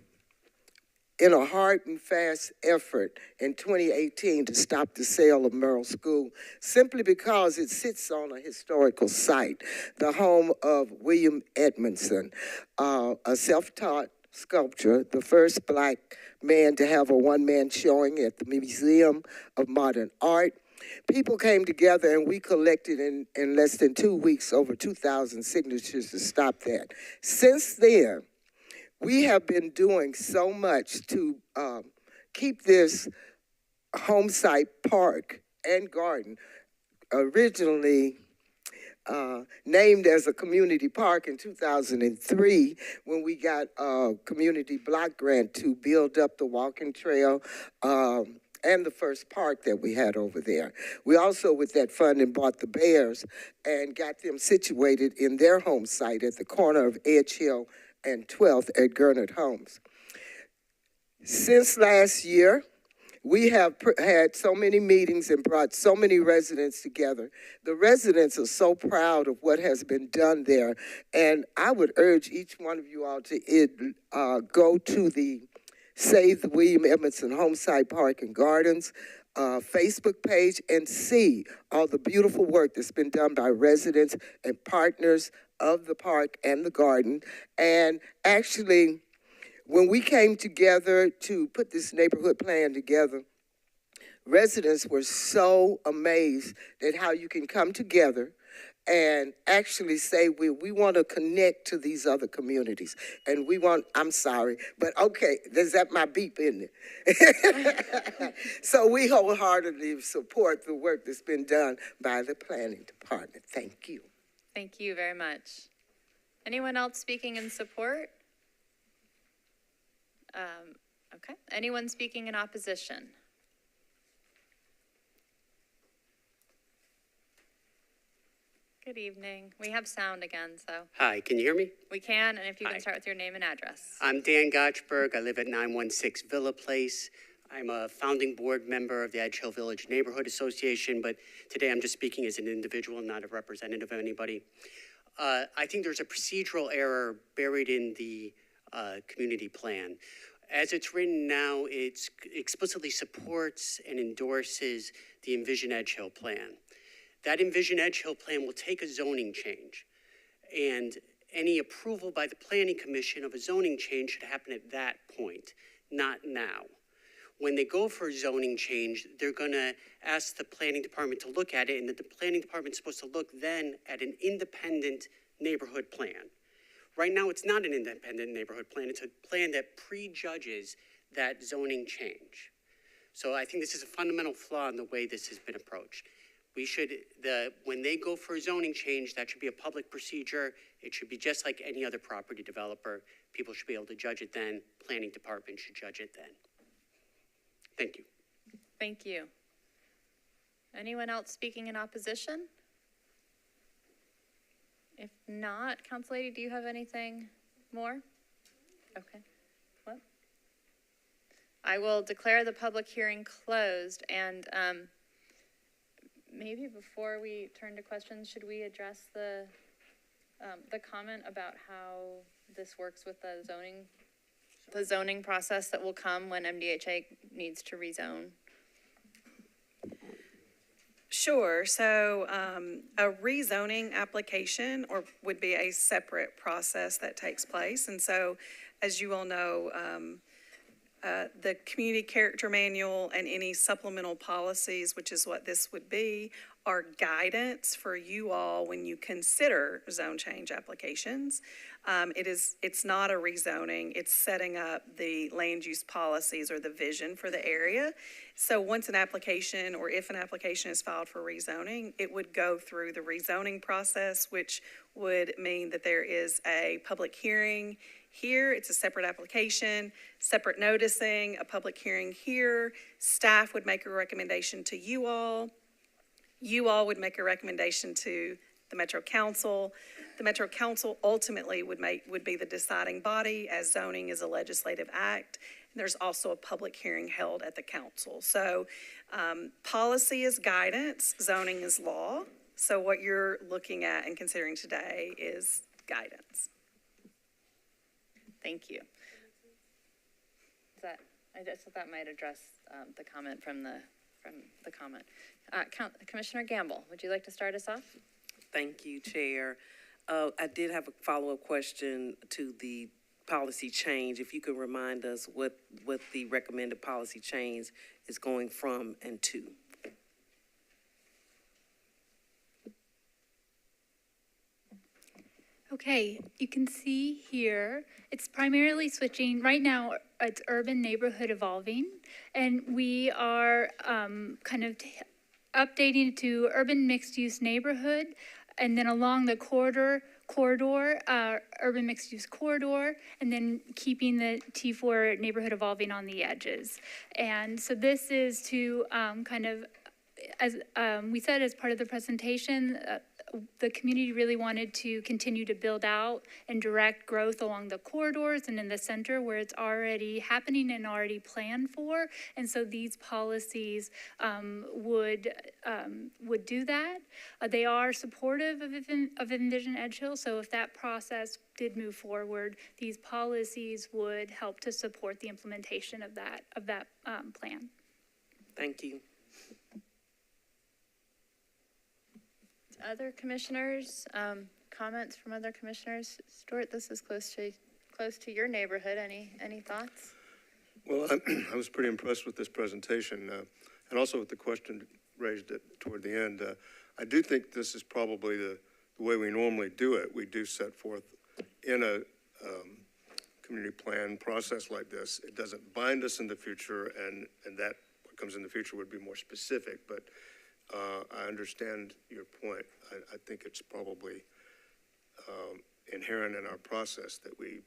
in a hard and fast effort in 2018 to stop the sale of Merrill School, simply because it sits on a historical site, the home of William Edmondson, a self-taught sculptor, the first Black man to have a one-man showing at the Museum of Modern Art. People came together and we collected in less than 2 weeks over 2,000 signatures to stop that. Since then, we have been doing so much to keep this home site park and garden, originally named as a community park in 2003, when we got a community block grant to build up the walking trail and the first park that we had over there. We also, with that funding, bought the Bears and got them situated in their home site at the corner of Edge Hill and 12th at Gurnard Homes. Since last year, we have had so many meetings and brought so many residents together. The residents are so proud of what has been done there. And I would urge each one of you all to go to the Save the William Edmondson Homesite Park and Gardens Facebook page and see all the beautiful work that's been done by residents and partners of the park and the garden. And actually, when we came together to put this neighborhood plan together, residents were so amazed at how you can come together and actually say, we want to connect to these other communities. And we want, I'm sorry, but okay, there's that my beep, isn't it? So we wholeheartedly support the work that's been done by the planning department. Thank you. Thank you very much. Anyone else speaking in support? Okay. Anyone speaking in opposition? Good evening. We have sound again, so. Hi, can you hear me? We can, and if you Hi. can start with your name and address. I'm Dan Gotchberg. I live at 916 Villa Place. I'm a founding board member of the Edge Hill Village Neighborhood Association, but today I'm just speaking as an individual, not a representative of anybody. I think there's a procedural error buried in the community plan. As it's written now, it explicitly supports and endorses the Envision Edge Hill plan. That Envision Edge Hill plan will take a zoning change, and any approval by the Planning Commission of a zoning change should happen at that point, not now. When they go for a zoning change, they're gonna ask the Planning Department to look at it, and the Planning Department's supposed to look then at an independent neighborhood plan. Right now, it's not an independent neighborhood plan. It's a plan that prejudges that zoning change. So I think this is a fundamental flaw in the way this has been approached. When they go for a zoning change, that should be a public procedure. It should be just like any other property developer. People should be able to judge it then. Planning department should judge it then. Thank you. Thank you. Anyone else speaking in opposition? If not, Council Lady, do you have anything more? Okay. Well, I will declare the public hearing closed, and maybe before we turn to questions, should we address the comment about how this works with the zoning process that will come when MDHA needs to rezone? Sure. So a rezoning application would be a separate process that takes place. And so as you all know, the community character manual and any supplemental policies, which is what this would be, are guidance for you all when you consider zone change applications. It's not a rezoning, it's setting up the land use policies or the vision for the area. So once an application, or if an application is filed for rezoning, it would go through the rezoning process, which would mean that there is a public hearing here. It's a separate application, separate noticing, a public hearing here. Staff would make a recommendation to you all. You all would make a recommendation to the Metro Council. The Metro Council ultimately would be the deciding body, as zoning is a legislative act. And there's also a public hearing held at the council. So policy is guidance, zoning is law. So what you're looking at and considering today is guidance. Thank you. I just thought that might address the comment from the comment. Commissioner Gamble, would you like to start us off? Thank you, Chair. I did have a follow-up question to the policy change. If you could remind us what the recommended policy change is going from and to. Okay, you can see here, it's primarily switching, right now it's urban neighborhood evolving, and we are kind of updating it to urban mixed-use neighborhood, and then along the corridor, urban mixed-use corridor, and then keeping the T4 neighborhood evolving on the edges. And so this is to kind of, as we said as part of the presentation, the community really wanted to continue to build out and direct growth along the corridors and in the center where it's already happening and already planned for. And so these policies would do that. They are supportive of Envision Edge Hill. So if that process did move forward, these policies would help to support the implementation of that plan. Thank you. Other commissioners, comments from other commissioners? Stuart, this is close to your neighborhood. Any thoughts? Well, I was pretty impressed with this presentation, and also with the question raised toward the end. I do think this is probably the way we normally do it. We do set forth in a community plan process like this. It doesn't bind us in the future, and that what comes in the future would be more specific, but I understand your point. I think it's probably inherent in our process that we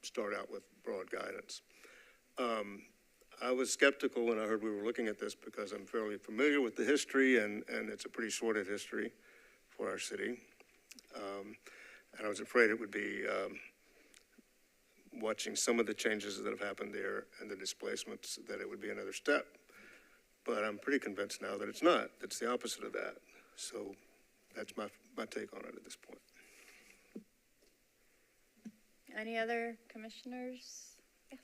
start out with broad guidance. I was skeptical when I heard we were looking at this because I'm fairly familiar with the history, and it's a pretty sordid history for our city. And I was afraid it would be watching some of the changes that have happened there and the displacements, that it would be another step. But I'm pretty convinced now that it's not. It's the opposite of that. So that's my take on it at this point. Any other commissioners? Yes.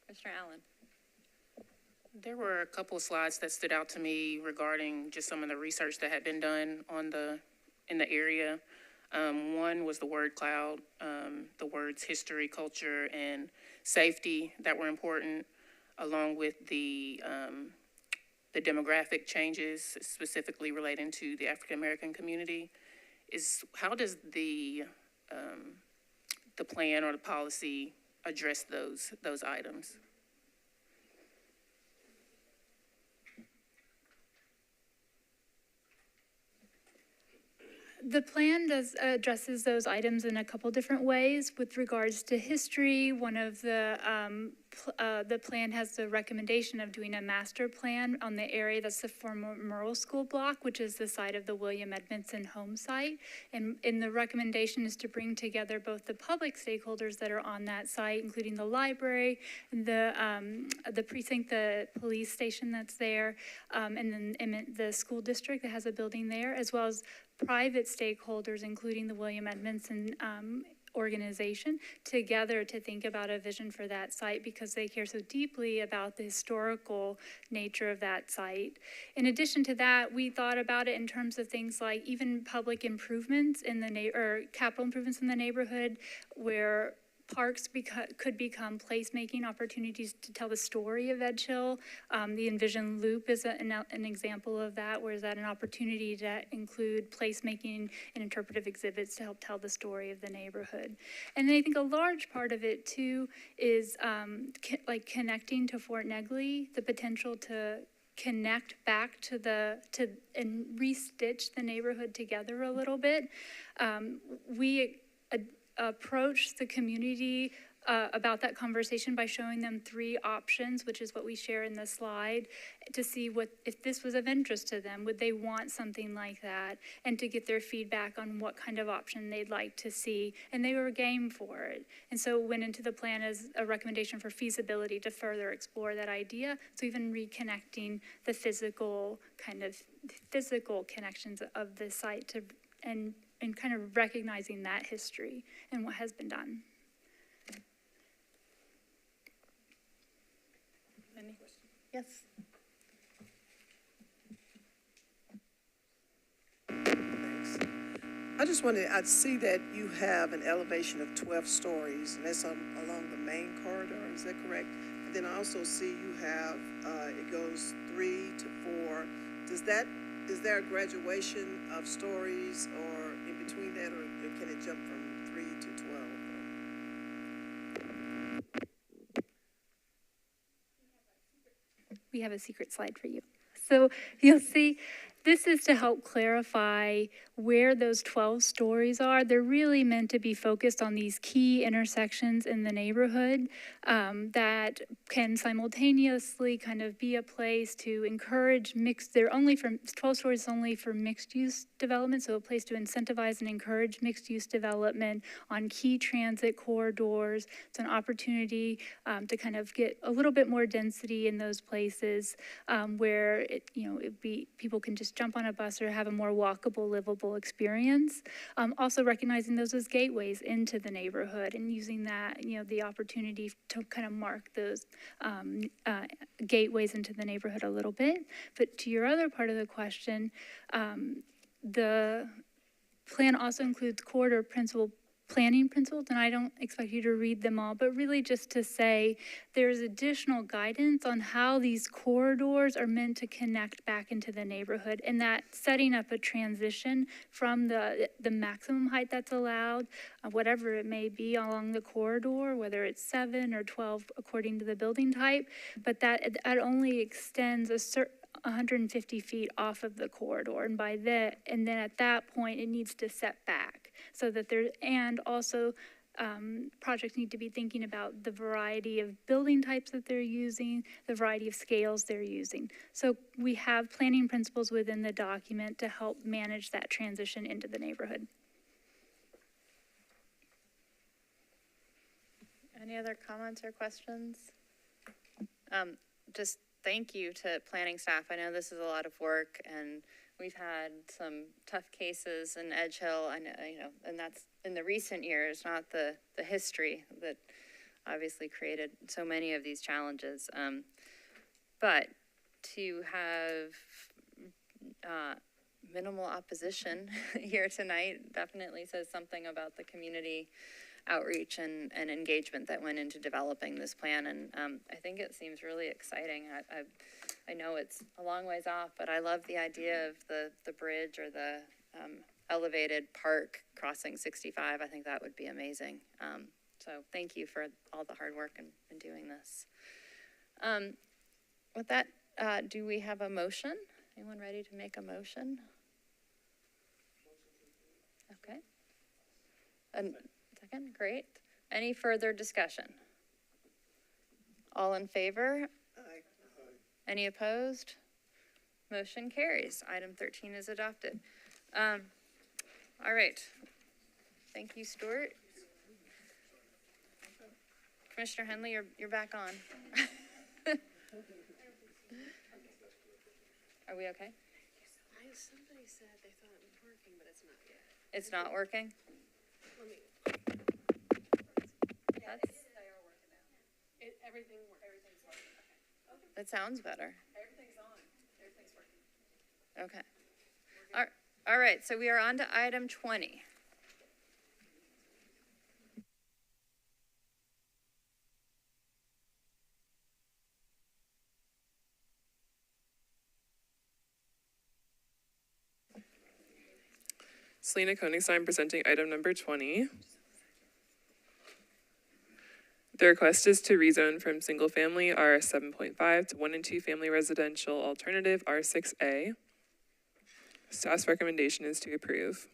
Commissioner Allen. There were a couple of slides that stood out to me regarding just some of the research that had been done in the area. One was the word cloud, the words history, culture, and safety that were important, along with the demographic changes specifically relating to the African American community. How does the plan or the policy address those items? The plan addresses those items in a couple different ways. With regards to history, one of the plan has the recommendation of doing a master plan on the area that's the former Merle School block, which is the site of the William Edmondson home site. And the recommendation is to bring together both the public stakeholders that are on that site, including the library, the precinct, the police station that's there, and then the school district that has a building there, as well as private stakeholders, including the William Edmondson organization, together to think about a vision for that site because they care so deeply about the historical nature of that site. In addition to that, we thought about it in terms of things like even public improvements in or capital improvements in the neighborhood, where parks could become placemaking opportunities to tell the story of Edge Hill. The Envision Loop is an example of that, where is that an opportunity to include placemaking and interpretive exhibits to help tell the story of the neighborhood. And I think a large part of it too is like connecting to Fort Negley, the potential to connect back to and restitch the neighborhood together a little bit. We approach the community about that conversation by showing them 3 options, which is what we share in the slide, to see if this was of interest to them. Would they want something like that? And to get their feedback on what kind of option they'd like to see. And they were game for it. And so it went into the plan as a recommendation for feasibility to further explore that idea. So even reconnecting the physical connections of the site and kind of recognizing that history and what has been done. Any questions? Yes. Thanks. I just wanted, I see that you have an elevation of 12 stories, and that's along the main corridor, is that correct? And then I also see you have, it goes 3 to 4. Is there a graduation of stories or in between that, or can it jump from 3 to 12? We have a secret slide for you. So you'll see, this is to help clarify where those 12 stories are. They're really meant to be focused on these key intersections in the neighborhood that can simultaneously kind of be a place to encourage mixed, 12 stories only for mixed use development, so a place to incentivize and encourage mixed use development on key transit corridors. It's an opportunity to kind of get a little bit more density in those places where people can just jump on a bus or have a more walkable, livable experience. Also recognizing those as gateways into the neighborhood and using that, the opportunity to kind of mark those gateways into the neighborhood a little bit. But to your other part of the question, the plan also includes corridor planning principles, and I don't expect you to read them all, but really just to say there's additional guidance on how these corridors are meant to connect back into the neighborhood, and that setting up a transition from the maximum height that's allowed, whatever it may be along the corridor, whether it's 7 or 12 according to the building type, but that only extends 150 feet off of the corridor, and then at that point it needs to set back so that and also projects need to be thinking about the variety of building types that they're using, the variety of scales they're using. So we have planning principles within the document to help manage that transition into the neighborhood. Any other comments or questions? Just thank you to planning staff. I know this is a lot of work, and we've had some tough cases in Edge Hill. I know, and that's in the recent years, not the history that obviously created so many of these challenges. But to have minimal opposition here tonight definitely says something about the community outreach and engagement that went into developing this plan. And I think it seems really exciting. I know it's a long ways off, but I love the idea of the bridge or the elevated park crossing 65. I think that would be amazing. So thank you for all the hard work in doing this. With that, do we have a motion? Anyone ready to make a motion? Okay. Second, great. Any further discussion? All in favor? Aye. Any opposed? Motion carries. Item 13 is adopted. All right. Thank you, Stuart. Commissioner Henley, you're back on. Are we okay? Somebody said they thought it was working, but it's not yet. It's not working? Let me. Everything works. Everything's working. Okay. That sounds better. Everything's on. Everything's working. Okay. All right, so we are on to item 20. Selena Koenigstein presenting item number 20. The request is to rezone from single-family RS 7.5 to 1 and 2 family residential alternative R6A. Staff's recommendation is to approve.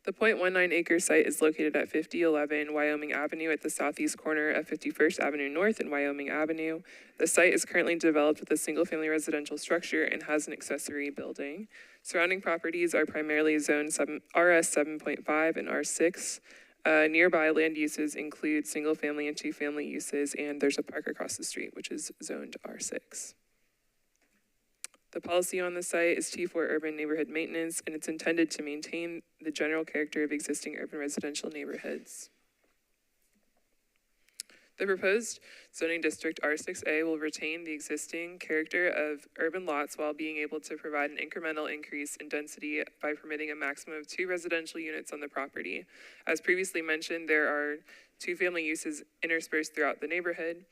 The .19 acre site is located at 5011 Wyoming Avenue at the southeast corner of 51st Avenue North and Wyoming Avenue. The site is currently developed with a single-family residential structure and has an accessory building. Surrounding properties are primarily zone RS 7.5 and R6. Nearby land uses include single-family and two-family uses, and there's a park across the street, which is zoned R6. The policy on the site is T4 Urban Neighborhood Maintenance, and it's intended to maintain the general character of existing urban residential neighborhoods. The proposed zoning district R6A will retain the existing character of urban lots while being able to provide an incremental increase in density by permitting a maximum of 2 residential units on the property. As previously mentioned, there are 2 family uses interspersed throughout the neighborhood.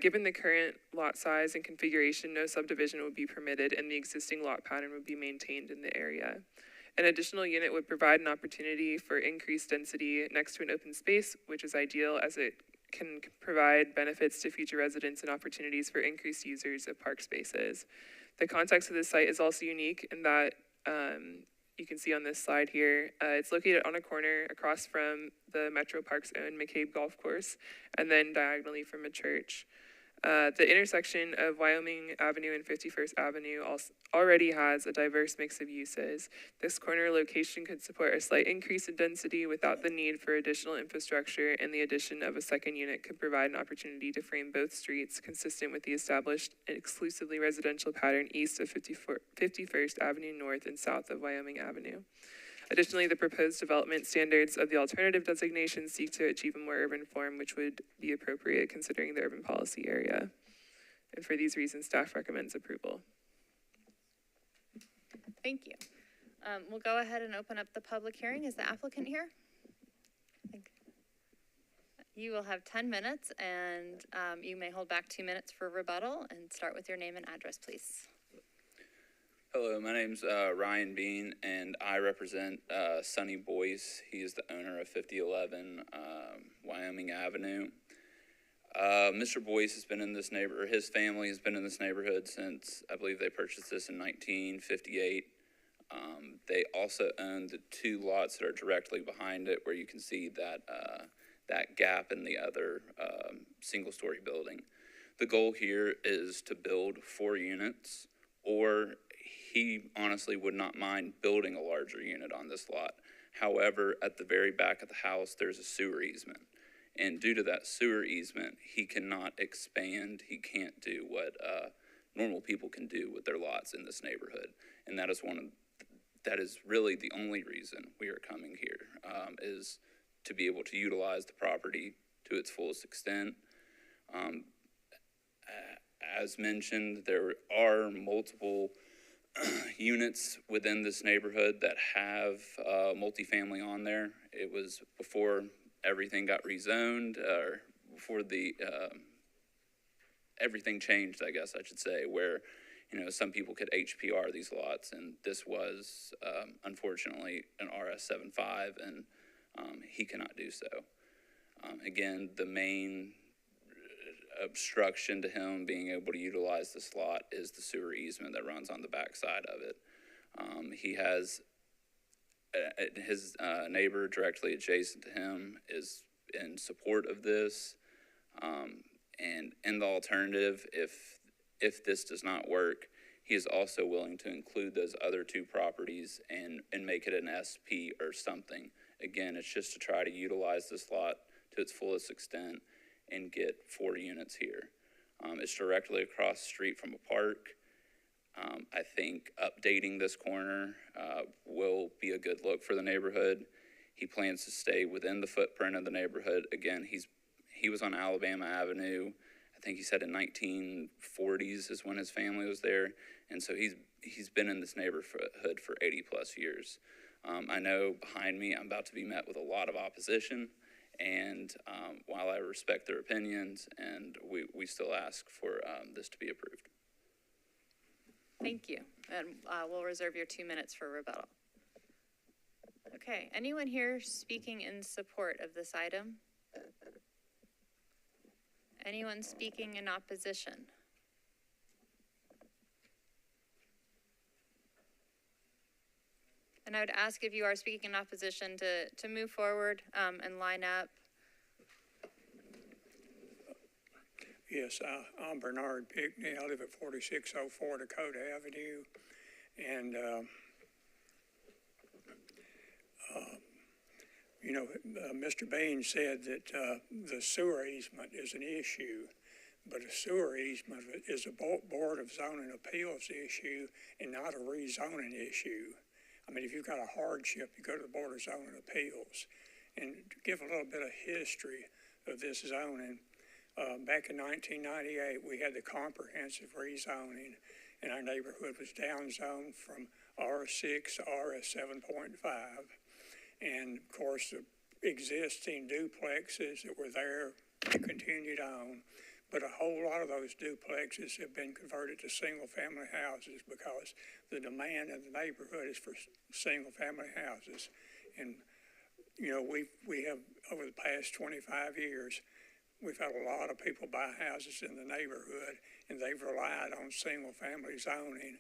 Given the current lot size and configuration, no subdivision would be permitted and the existing lot pattern would be maintained in the area. An additional unit would provide an opportunity for increased density next to an open space, which is ideal as it can provide benefits to future residents and opportunities for increased users of park spaces. The context of this site is also unique in that you can see on this slide here, it's located on a corner across from the Metro Park's own McCabe Golf Course and then diagonally from a church. The intersection of Wyoming Avenue and 51st Avenue already has a diverse mix of uses. This corner location could support a slight increase in density without the need for additional infrastructure, and the addition of a second unit could provide an opportunity to frame both streets consistent with the established and exclusively residential pattern east of 51st Avenue North and south of Wyoming Avenue. Additionally, the proposed development standards of the alternative designation seek to achieve a more urban form, which would be appropriate considering the urban policy area. And for these reasons, staff recommends approval. Thank you. We'll go ahead and open up the public hearing. Is the applicant here? You will have 10 minutes, and you may hold back 2 minutes for rebuttal, and start with your name and address, please. Hello, my name's Ryan Bean, and I represent Sonny Boyce. He is the owner of 5011 Wyoming Avenue. Mr. Boyce has been in this neighborhood, his family has been in this neighborhood since, I believe they purchased this in 1958. They also own the 2 lots that are directly behind it, where you can see that, that gap in the other single-story building. The goal here is to build 4 units, or he honestly would not mind building a larger unit on this lot. However, at the very back of the house, there's a sewer easement. And due to that sewer easement, he cannot expand. He can't do what normal people can do with their lots in this neighborhood. And that is really the only reason we are coming here, is to be able to utilize the property to its fullest extent. As mentioned, there are multiple units within this neighborhood that have multifamily on there. It was before everything got rezoned, or before the everything changed, I guess I should say, where, you know, some people could HPR these lots, and this was unfortunately an RS 7.5, and he cannot do so. Again, the main obstruction to him being able to utilize this lot is the sewer easement that runs on the back side of it. He has his neighbor directly adjacent to him is in support of this, and in the alternative, if this does not work, he is also willing to include those other 2 properties and make it an SP or something. Again, it's just to try to utilize this lot to its fullest extent and get 4 units here. It's directly across the street from a park. I think updating this corner will be a good look for the neighborhood. He plans to stay within the footprint of the neighborhood. Again, he was on Alabama Avenue. I think he said in 1940s is when his family was there. And so he's been in this neighborhood for 80 plus years. I know behind me I'm about to be met with a lot of opposition. And while I respect their opinions, and we still ask for this to be approved. Thank you. And we'll reserve your 2 minutes for rebuttal. Okay, anyone here speaking in support of this item? Anyone speaking in opposition? And I would ask if you are speaking in opposition to move forward and line up. Yes, I'm Bernard Pickney. I live at 4604 Dakota Avenue. And, Mr. Bain said that the sewer easement is an issue, but a sewer easement is a Board of Zoning Appeals issue and not a rezoning issue. I mean, if you've got a hardship, you go to the Board of Zoning Appeals. And to give a little bit of history of this zoning, back in 1998, we had the comprehensive rezoning, and our neighborhood was downzoned from R6 to RS 7.5. And of course, the existing duplexes that were there continued on. But a whole lot of those duplexes have been converted to single-family houses because the demand in the neighborhood is for single-family houses. And, we have, over the past 25 years, we've had a lot of people buy houses in the neighborhood, and they've relied on single-family zoning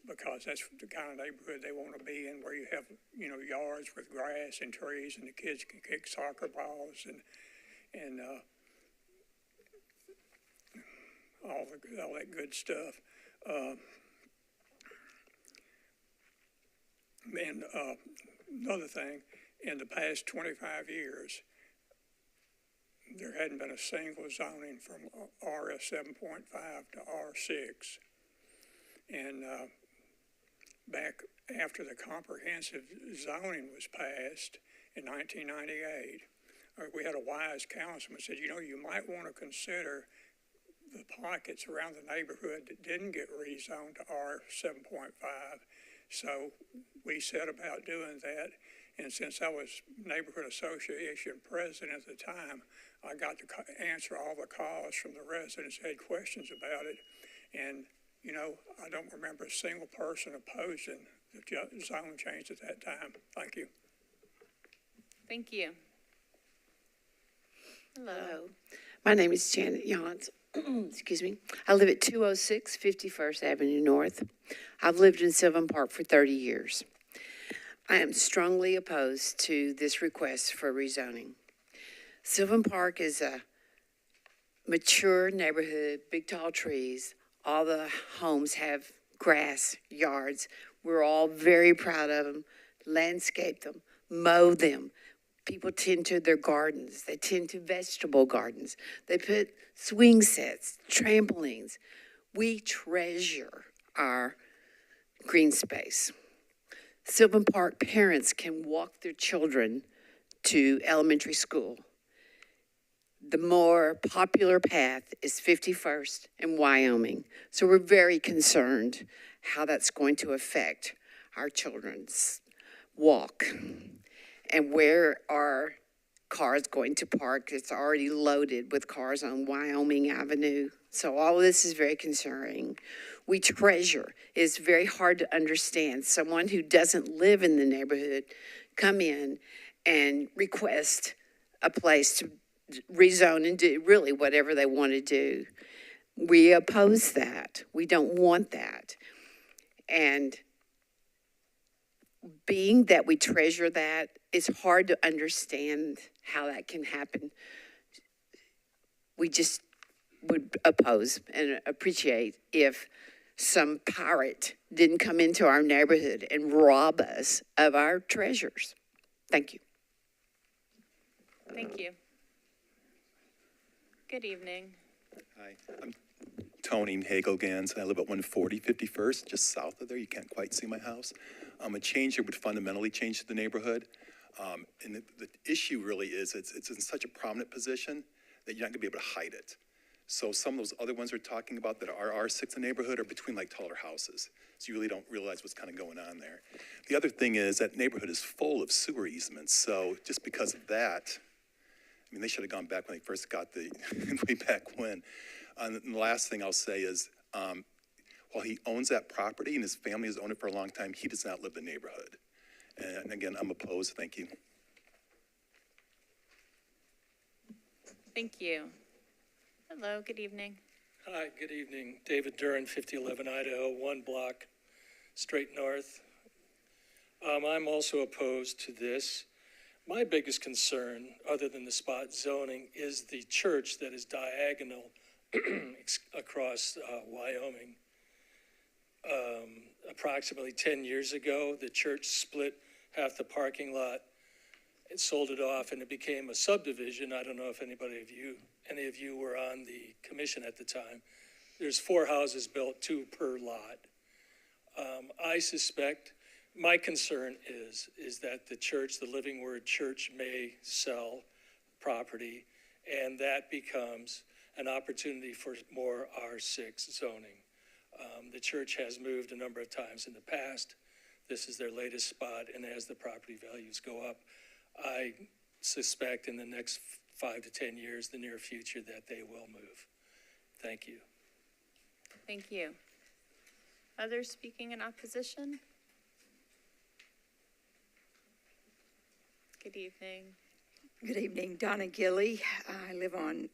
because that's the kind of neighborhood they want to be in, where you have, yards with grass and trees, and the kids can kick soccer balls and all that good stuff. Another thing, in the past 25 years, there hadn't been a single zoning from RS 7.5 to R6. And back after the comprehensive zoning was passed in 1998, we had a wise councilman said, you might want to consider the pockets around the neighborhood that didn't get rezoned to R 7.5. So we set about doing that. And since I was neighborhood association president at the time, I got to answer all the calls from the residents who had questions about it. And, I don't remember a single person opposing the zone change at that time. Thank you. Thank you. Hello. My name is Janet Yance. Excuse me. I live at 206 51st Avenue North. I've lived in Sylvan Park for 30 years. I am strongly opposed to this request for rezoning. Sylvan Park is a mature neighborhood, big tall trees. All the homes have grass yards. We're all very proud of them, landscape them, mow them. People tend to their gardens. They tend to vegetable gardens. They put swing sets, trampolines. We treasure our green space. Sylvan Park parents can walk their children to elementary school. The more popular path is 51st and Wyoming. So we're very concerned how that's going to affect our children's walk. And where are cars going to park? It's already loaded with cars on Wyoming Avenue. So all of this is very concerning. We treasure. It's very hard to understand someone who doesn't live in the neighborhood come in and request a place to rezone and do really whatever they want to do. We oppose that. We don't want that. And being that we treasure that, it's hard to understand how that can happen. We just would oppose and appreciate if some pirate didn't come into our neighborhood and rob us of our treasures. Thank you. Thank you. Good evening. Hi, I'm Tony Hagelgans. I live at 140 51st, just south of there. You can't quite see my house. A change here would fundamentally change the neighborhood. And the issue really is it's in such a prominent position that you're not gonna be able to hide it. So some of those other ones we're talking about that are R6 in the neighborhood are between like taller houses. So you really don't realize what's kind of going on there. The other thing is that neighborhood is full of sewer easements. So just because of that, I mean, they should have gone back when they first got the, way back when. And the last thing I'll say is, while he owns that property and his family has owned it for a long time, he does not live in the neighborhood. And again, I'm opposed. Thank you. Thank you. Hello, good evening. Hi, good evening. David Duran, 5011 Idaho, 1 block straight north. I'm also opposed to this. My biggest concern, other than the spot zoning, is the church that is diagonal across Wyoming. Approximately 10 years ago, the church split half the parking lot and sold it off, and it became a subdivision. I don't know if any of you were on the commission at the time. There's 4 houses built, 2 per lot. I suspect, my concern is that the church, the Living Word Church, may sell property, and that becomes an opportunity for more R6 zoning. The church has moved a number of times in the past. This is their latest spot, and as the property values go up, I suspect in the next 5 to 10 years, the near future, that they will move. Thank you. Thank you. Others speaking in opposition? Good evening. Good evening, Donna Gilly. I live on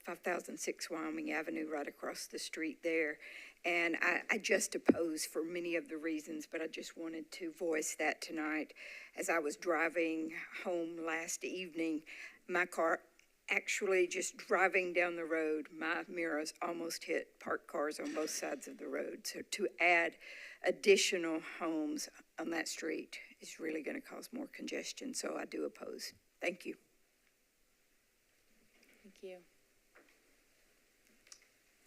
5006 Wyoming Avenue, right across the street there. And I just oppose for many of the reasons, but I just wanted to voice that tonight. As I was driving home last evening, my car, actually just driving down the road, my mirrors almost hit parked cars on both sides of the road. So to add additional homes on that street is really going to cause more congestion. So I do oppose. Thank you. Thank you.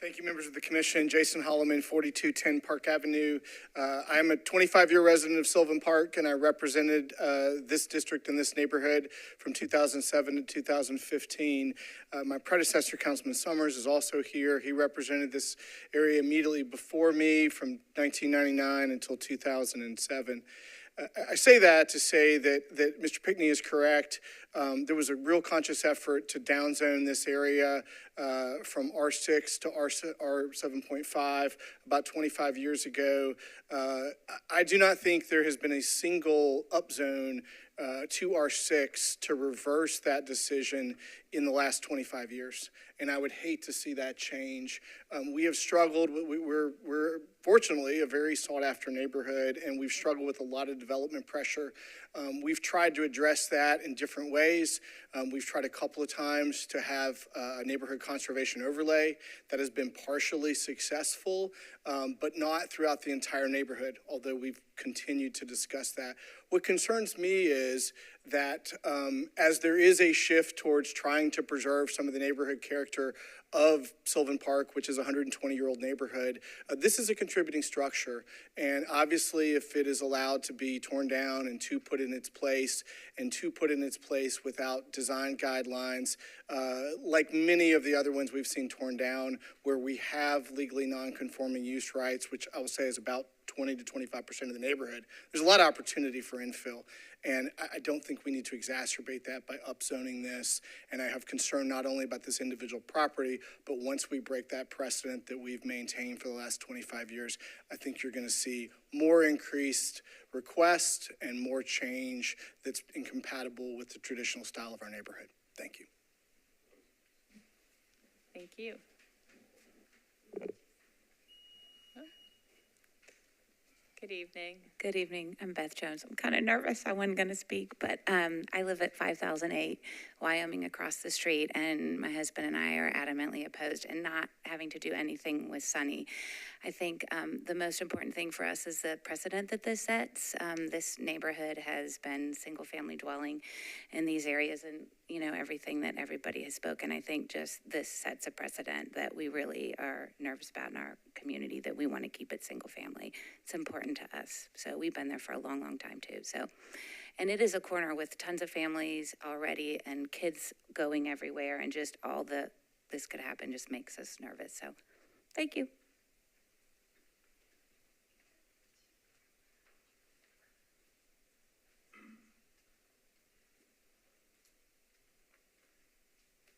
Thank you, members of the commission. Jason Holloman, 4210 Park Avenue. I'm a 25-year resident of Sylvan Park, and I represented this district in this neighborhood from 2007 to 2015. My predecessor, Councilman Summers, is also here. He represented this area immediately before me from 1999 until 2007. I say that to say that Mr. Pickney is correct. There was a real conscious effort to downzone this area from R6 to R7.5 about 25 years ago. I do not think there has been a single upzone to R6 to reverse that decision in the last 25 years. And I would hate to see that change. We have struggled. We're fortunately a very sought after neighborhood, and we've struggled with a lot of development pressure. We've tried to address that in different ways. We've tried a couple of times to have a neighborhood conservation overlay that has been partially successful, but not throughout the entire neighborhood, although we've continued to discuss that. What concerns me is that as there is a shift towards trying to preserve some of the neighborhood character of Sylvan Park, which is a 120-year-old neighborhood, this is a contributing structure. And obviously, if it is allowed to be torn down and put in its place, without design guidelines, like many of the other ones we've seen torn down, where we have legally non-conforming use rights, which I will say is about 20 to 25% of the neighborhood, there's a lot of opportunity for infill. And I don't think we need to exacerbate that by upzoning this. And I have concern not only about this individual property, but once we break that precedent that we've maintained for the last 25 years, I think you're going to see more increased requests and more change that's incompatible with the traditional style of our neighborhood. Thank you. Thank you. Good evening. Good evening. I'm Beth Jones. I'm kind of nervous. I wasn't going to speak, but I live at 5008 Wyoming across the street, and my husband and I are adamantly opposed and not having to do anything with Sonny. I think the most important thing for us is the precedent that this sets. This neighborhood has been single-family dwelling in these areas, and everything that everybody has spoken. I think just this sets a precedent that we really are nervous about in our community, that we want to keep it single-family. It's important to us. So we've been there for a long, long time too. So, and it is a corner with tons of families already and kids going everywhere, and just all this could happen just makes us nervous. So, thank you.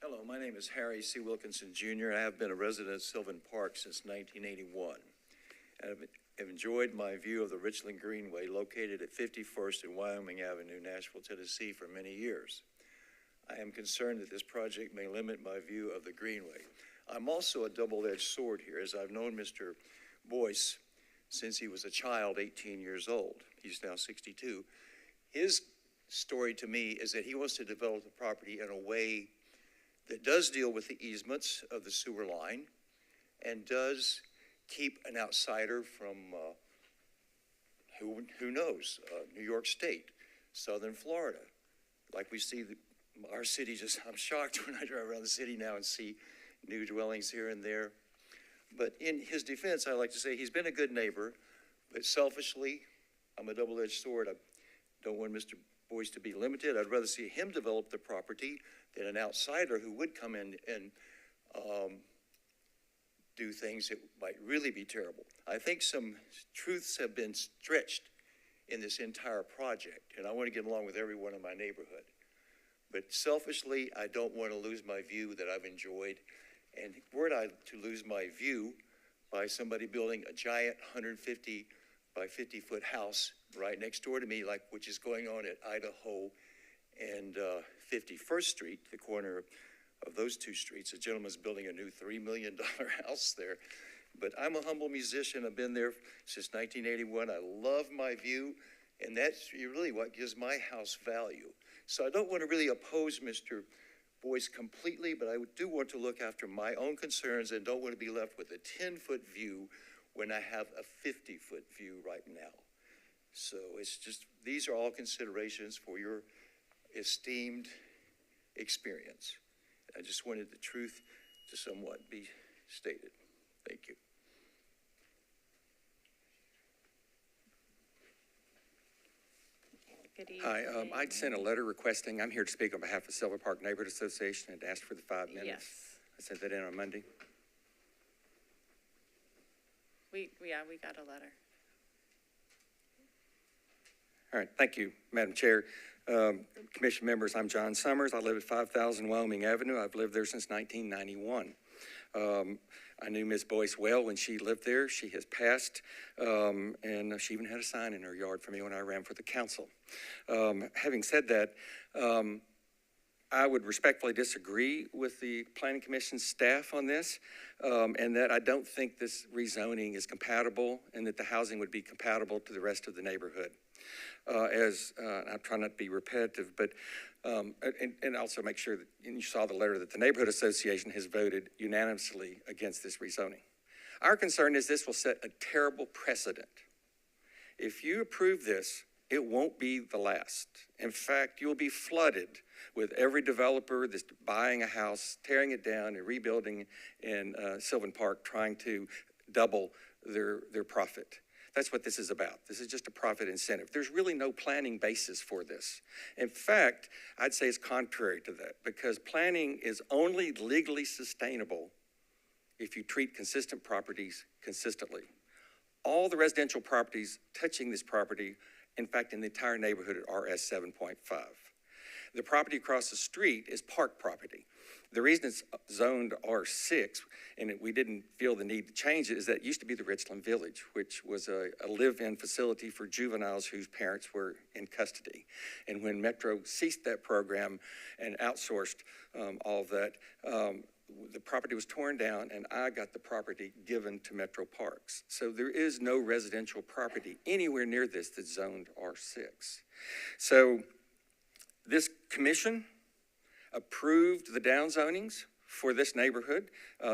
Hello, my name is Harry C. Wilkinson, Jr. I have been a resident of Sylvan Park since 1981. and have enjoyed my view of the Richland Greenway located at 51st and Wyoming Avenue, Nashville, Tennessee for many years. I am concerned that this project may limit my view of the Greenway. I'm also a double-edged sword here, as I've known Mr. Boyce since he was a child, 18 years old. He's now 62. His story to me is that he wants to develop the property in a way that does deal with the easements of the sewer line and does keep an outsider from, who knows, New York State, Southern Florida. Like we see our city just, I'm shocked when I drive around the city now and see new dwellings here and there. But in his defense, I like to say he's been a good neighbor, but selfishly, I'm a double-edged sword. I don't want Mr. Boyce to be limited. I'd rather see him develop the property than an outsider who would come in and do things that might really be terrible. I think some truths have been stretched in this entire project, and I want to get along with everyone in my neighborhood. But selfishly, I don't want to lose my view that I've enjoyed. And were I to lose my view by somebody building a giant 150 by 50-foot house right next door to me, like which is going on at Idaho and 51st Street, the corner of those two streets. A gentleman's building a new $3 million house there. But I'm a humble musician. I've been there since 1981. I love my view, and that's really what gives my house value. So I don't want to really oppose Mr. Boyce completely, but I do want to look after my own concerns and don't want to be left with a 10-foot view when I have a 50-foot view right now. So it's just, these are all considerations for your esteemed experience. I just wanted the truth to somewhat be stated. Thank you. Good evening. Hi, I'd sent a letter requesting, I'm here to speak on behalf of Silver Park Neighborhood Association and asked for the 5 minutes. Yes. I sent that in on Monday. We got a letter. All right, thank you, Madam Chair. Commission members, I'm John Summers. I live at 5000 Wyoming Avenue. I've lived there since 1991. I knew Ms. Boyce well when she lived there. She has passed, and she even had a sign in her yard for me when I ran for the council. Having said that, I would respectfully disagree with the Planning Commission staff on this, and that I don't think this rezoning is compatible and that the housing would be compatible to the rest of the neighborhood. I'm trying not to be repetitive, but and also make sure that you saw the letter that the Neighborhood Association has voted unanimously against this rezoning. Our concern is this will set a terrible precedent. If you approve this, it won't be the last. In fact, you'll be flooded with every developer that's buying a house, tearing it down and rebuilding in Sylvan Park, trying to double their profit. That's what this is about. This is just a profit incentive. There's really no planning basis for this. In fact, I'd say it's contrary to that, because planning is only legally sustainable if you treat consistent properties consistently. All the residential properties touching this property, in fact, in the entire neighborhood are RS 7.5. The property across the street is park property. The reason it's zoned R6, and we didn't feel the need to change it, is that it used to be the Richland Village, which was a live-in facility for juveniles whose parents were in custody. And when Metro ceased that program and outsourced all of that, the property was torn down and I got the property given to Metro Parks. So there is no residential property anywhere near this that's zoned R6. So this commission approved the downzonings for this neighborhood.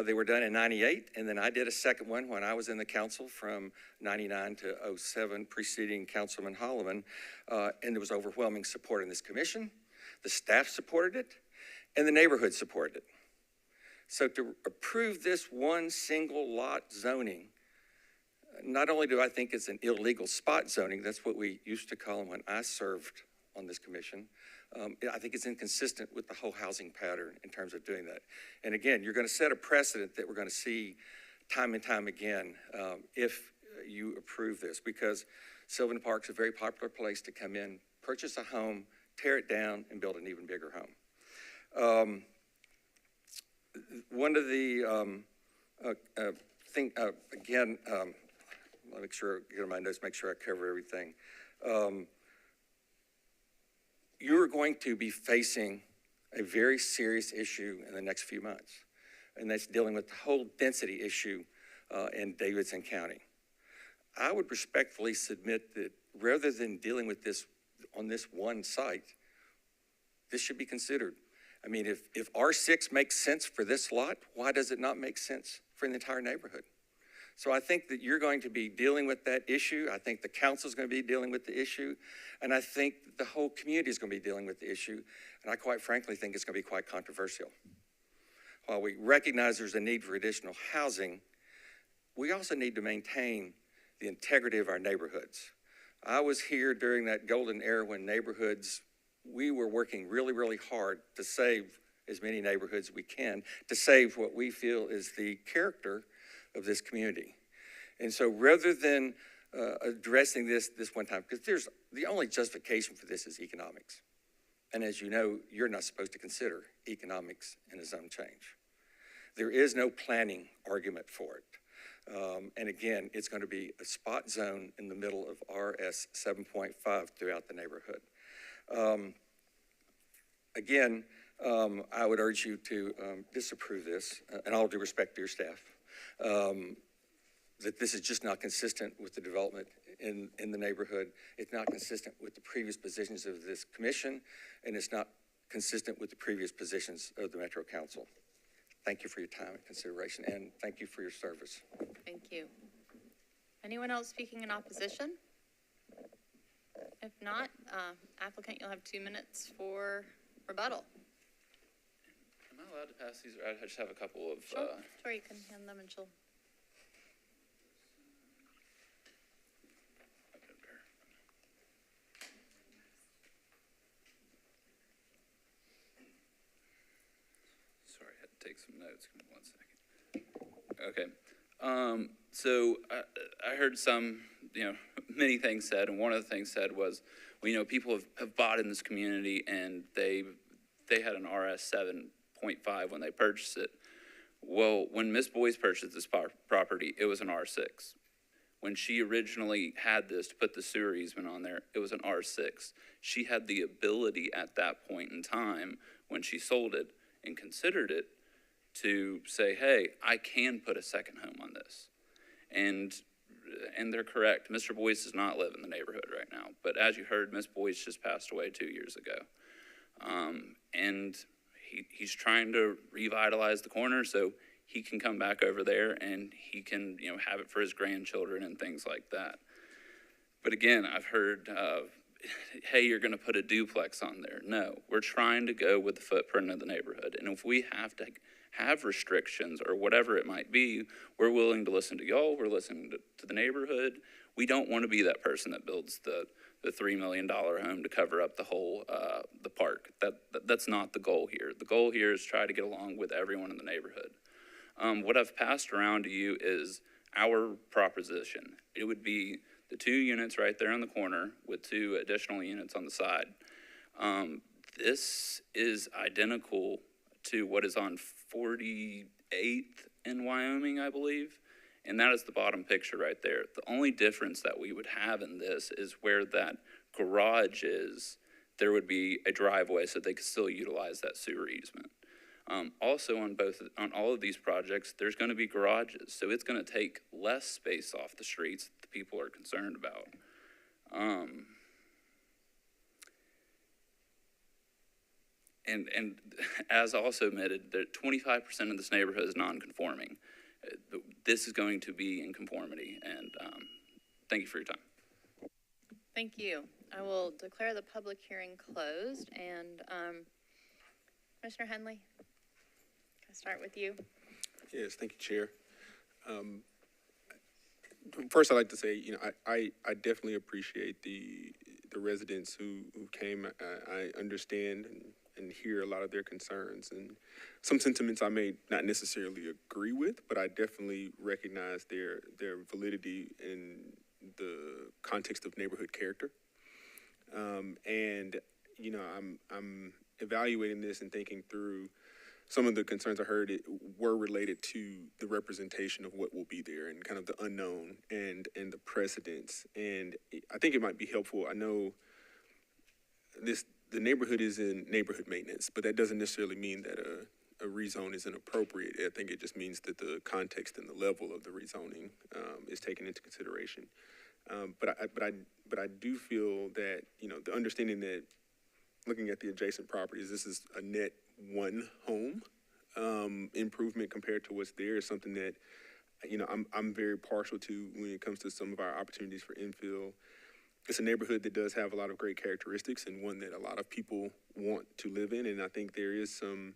They were done in 98, and then I did a second one when I was in the council from 99 to 07, preceding Councilman Holloman, and there was overwhelming support in this commission. The staff supported it, and the neighborhood supported it. So to approve this one single lot zoning, not only do I think it's an illegal spot zoning, that's what we used to call them when I served on this commission, I think it's inconsistent with the whole housing pattern in terms of doing that. And again, you're going to set a precedent that we're going to see time and time again if you approve this, because Sylvan Park's a very popular place to come in, purchase a home, tear it down, and build an even bigger home. One of the I'll make sure, get on my notes, make sure I cover everything. You're going to be facing a very serious issue in the next few months, and that's dealing with the whole density issue in Davidson County. I would respectfully submit that rather than dealing with this on this one site, this should be considered. I mean, if R6 makes sense for this lot, why does it not make sense for the entire neighborhood? So I think that you're going to be dealing with that issue. I think the council's going to be dealing with the issue. And I think the whole community is going to be dealing with the issue. And I quite frankly think it's going to be quite controversial. While we recognize there's a need for additional housing, we also need to maintain the integrity of our neighborhoods. I was here during that golden era when neighborhoods, we were working really, really hard to save as many neighborhoods as we can, to save what we feel is the character of this community. And so rather than addressing this one time, because the only justification for this is economics. And as you know, you're not supposed to consider economics in a zone change. There is no planning argument for it. And again, it's going to be a spot zone in the middle of RS 7.5 throughout the neighborhood. Again, I would urge you to disapprove this, and all due respect to your staff, that this is just not consistent with the development in the neighborhood. It's not consistent with the previous positions of this commission, and it's not consistent with the previous positions of the Metro Council. Thank you for your time and consideration, and thank you for your service. Thank you. Anyone else speaking in opposition? If not, applicant, you'll have 2 minutes for rebuttal. Am I allowed to pass these? I just have a couple of. Sure, you can hand them and she'll. Sorry, I had to take some notes. Give me 1 second. Okay. So I heard some, many things said, and one of the things said was, well, people have bought in this community and they had an RS 7.5 when they purchased it. Well, when Ms. Boyce purchased this property, it was an R6. When she originally had this to put the sewer easement on there, it was an R6. She had the ability at that point in time when she sold it and considered it to say, hey, I can put a second home on this. And they're correct. Mr. Boyce does not live in the neighborhood right now. But as you heard, Ms. Boyce just passed away 2 years ago. And he's trying to revitalize the corner so he can come back over there and he can, have it for his grandchildren and things like that. But again, I've heard, hey, you're going to put a duplex on there. No, we're trying to go with the footprint of the neighborhood. And if we have to have restrictions or whatever it might be, we're willing to listen to y'all. We're listening to the neighborhood. We don't want to be that person that builds the $3 million home to cover up the whole, the park. That's not the goal here. The goal here is try to get along with everyone in the neighborhood. What I've passed around to you is our proposition. It would be the 2 units right there on the corner with 2 additional units on the side. This is identical to what is on 48th in Wyoming, I believe. And that is the bottom picture right there. The only difference that we would have in this is where that garage is, there would be a driveway so they could still utilize that sewer easement. Also on all of these projects, there's going to be garages. So it's going to take less space off the streets that the people are concerned about. And as also admitted, that 25% of this neighborhood is non-conforming. This is going to be in conformity, and thank you for your time. Thank you. I will declare the public hearing closed, and Commissioner Henley, can I start with you? Yes, thank you, Chair. First, I'd like to say, I definitely appreciate the residents who came. I understand and hear a lot of their concerns, and some sentiments I may not necessarily agree with, but I definitely recognize their validity in the context of neighborhood character. And I'm evaluating this and thinking through some of the concerns I heard were related to the representation of what will be there and kind of the unknown and the precedents. And I think it might be helpful. I know the neighborhood is in neighborhood maintenance, but that doesn't necessarily mean that a rezone is inappropriate. I think it just means that the context and the level of the rezoning is taken into consideration. But I do feel that, the understanding that looking at the adjacent properties, this is a net one home improvement compared to what's there is something that, I'm very partial to when it comes to some of our opportunities for infill. It's a neighborhood that does have a lot of great characteristics and one that a lot of people want to live in. And I think there is some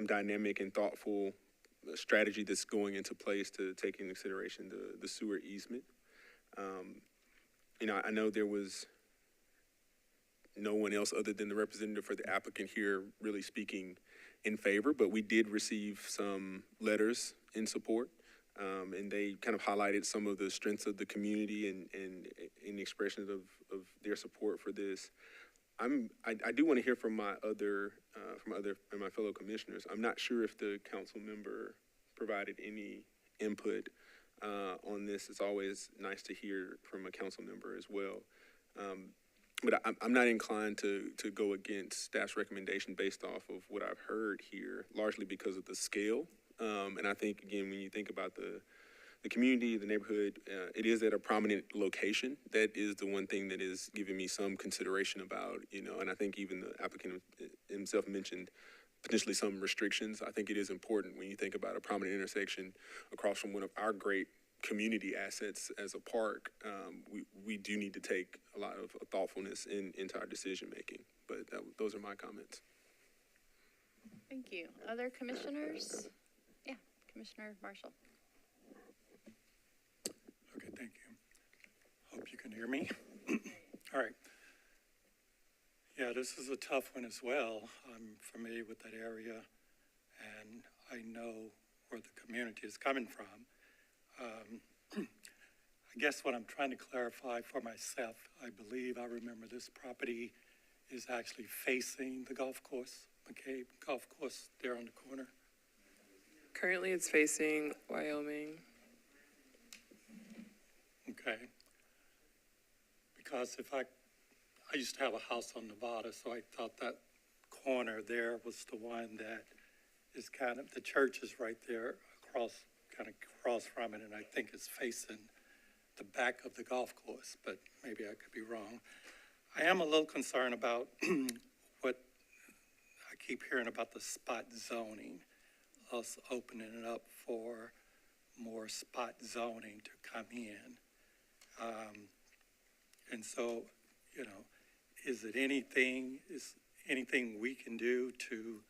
dynamic and thoughtful strategy that's going into place to take into consideration the sewer easement. I know there was no one else other than the representative for the applicant here really speaking in favor, but we did receive some letters in support. And they kind of highlighted some of the strengths of the community and the expressions of their support for this. I do want to hear from my fellow commissioners. I'm not sure if the council member provided any input on this. It's always nice to hear from a council member as well. But I'm not inclined to go against staff's recommendation based off of what I've heard here, largely because of the scale. And I think, again, when you think about the community, the neighborhood, it is at a prominent location. That is the one thing that is giving me some consideration about, and I think even the applicant himself mentioned potentially some restrictions. I think it is important when you think about a prominent intersection across from one of our great community assets as a park. We do need to take a lot of thoughtfulness into our decision making. But those are my comments. Thank you. Other commissioners? Yeah, Commissioner Marshall. Okay, thank you. Hope you can hear me. All right. Yeah, this is a tough one as well. I'm familiar with that area, and I know where the community is coming from. I guess what I'm trying to clarify for myself, I believe I remember this property is actually facing the golf course, McCabe Golf Course there on the corner. Currently it's facing Wyoming. Okay. Because I used to have a house on Nevada, so I thought that corner there was the one that is kind of, the church is right there across from it, and I think it's facing the back of the golf course, but maybe I could be wrong. I am a little concerned about what I keep hearing about the spot zoning, us opening it up for more spot zoning to come in. And so, is anything we can do to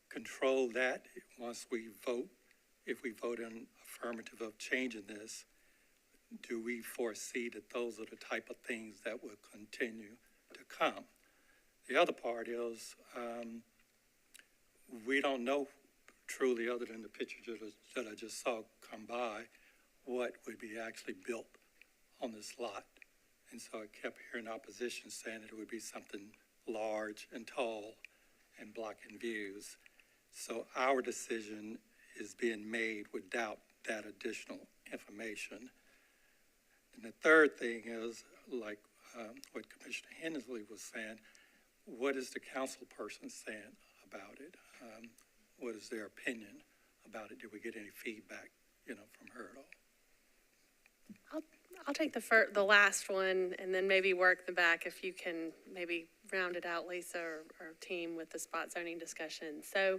control that once we vote? If we vote in affirmative of changing this, do we foresee that those are the type of things that will continue to come? The other part is we don't know truly, other than the pictures that I just saw come by, what would be actually built on this lot. And so I kept hearing opposition saying that it would be something large and tall and blocking views. So our decision is being made without that additional information. And the third thing is, like what Commissioner Hensley was saying, what is the council person saying about it? What is their opinion about it? Did we get any feedback, from her at all? I'll take the last one and then maybe work the back if you can maybe round it out, Lisa or team, with the spot zoning discussion. So,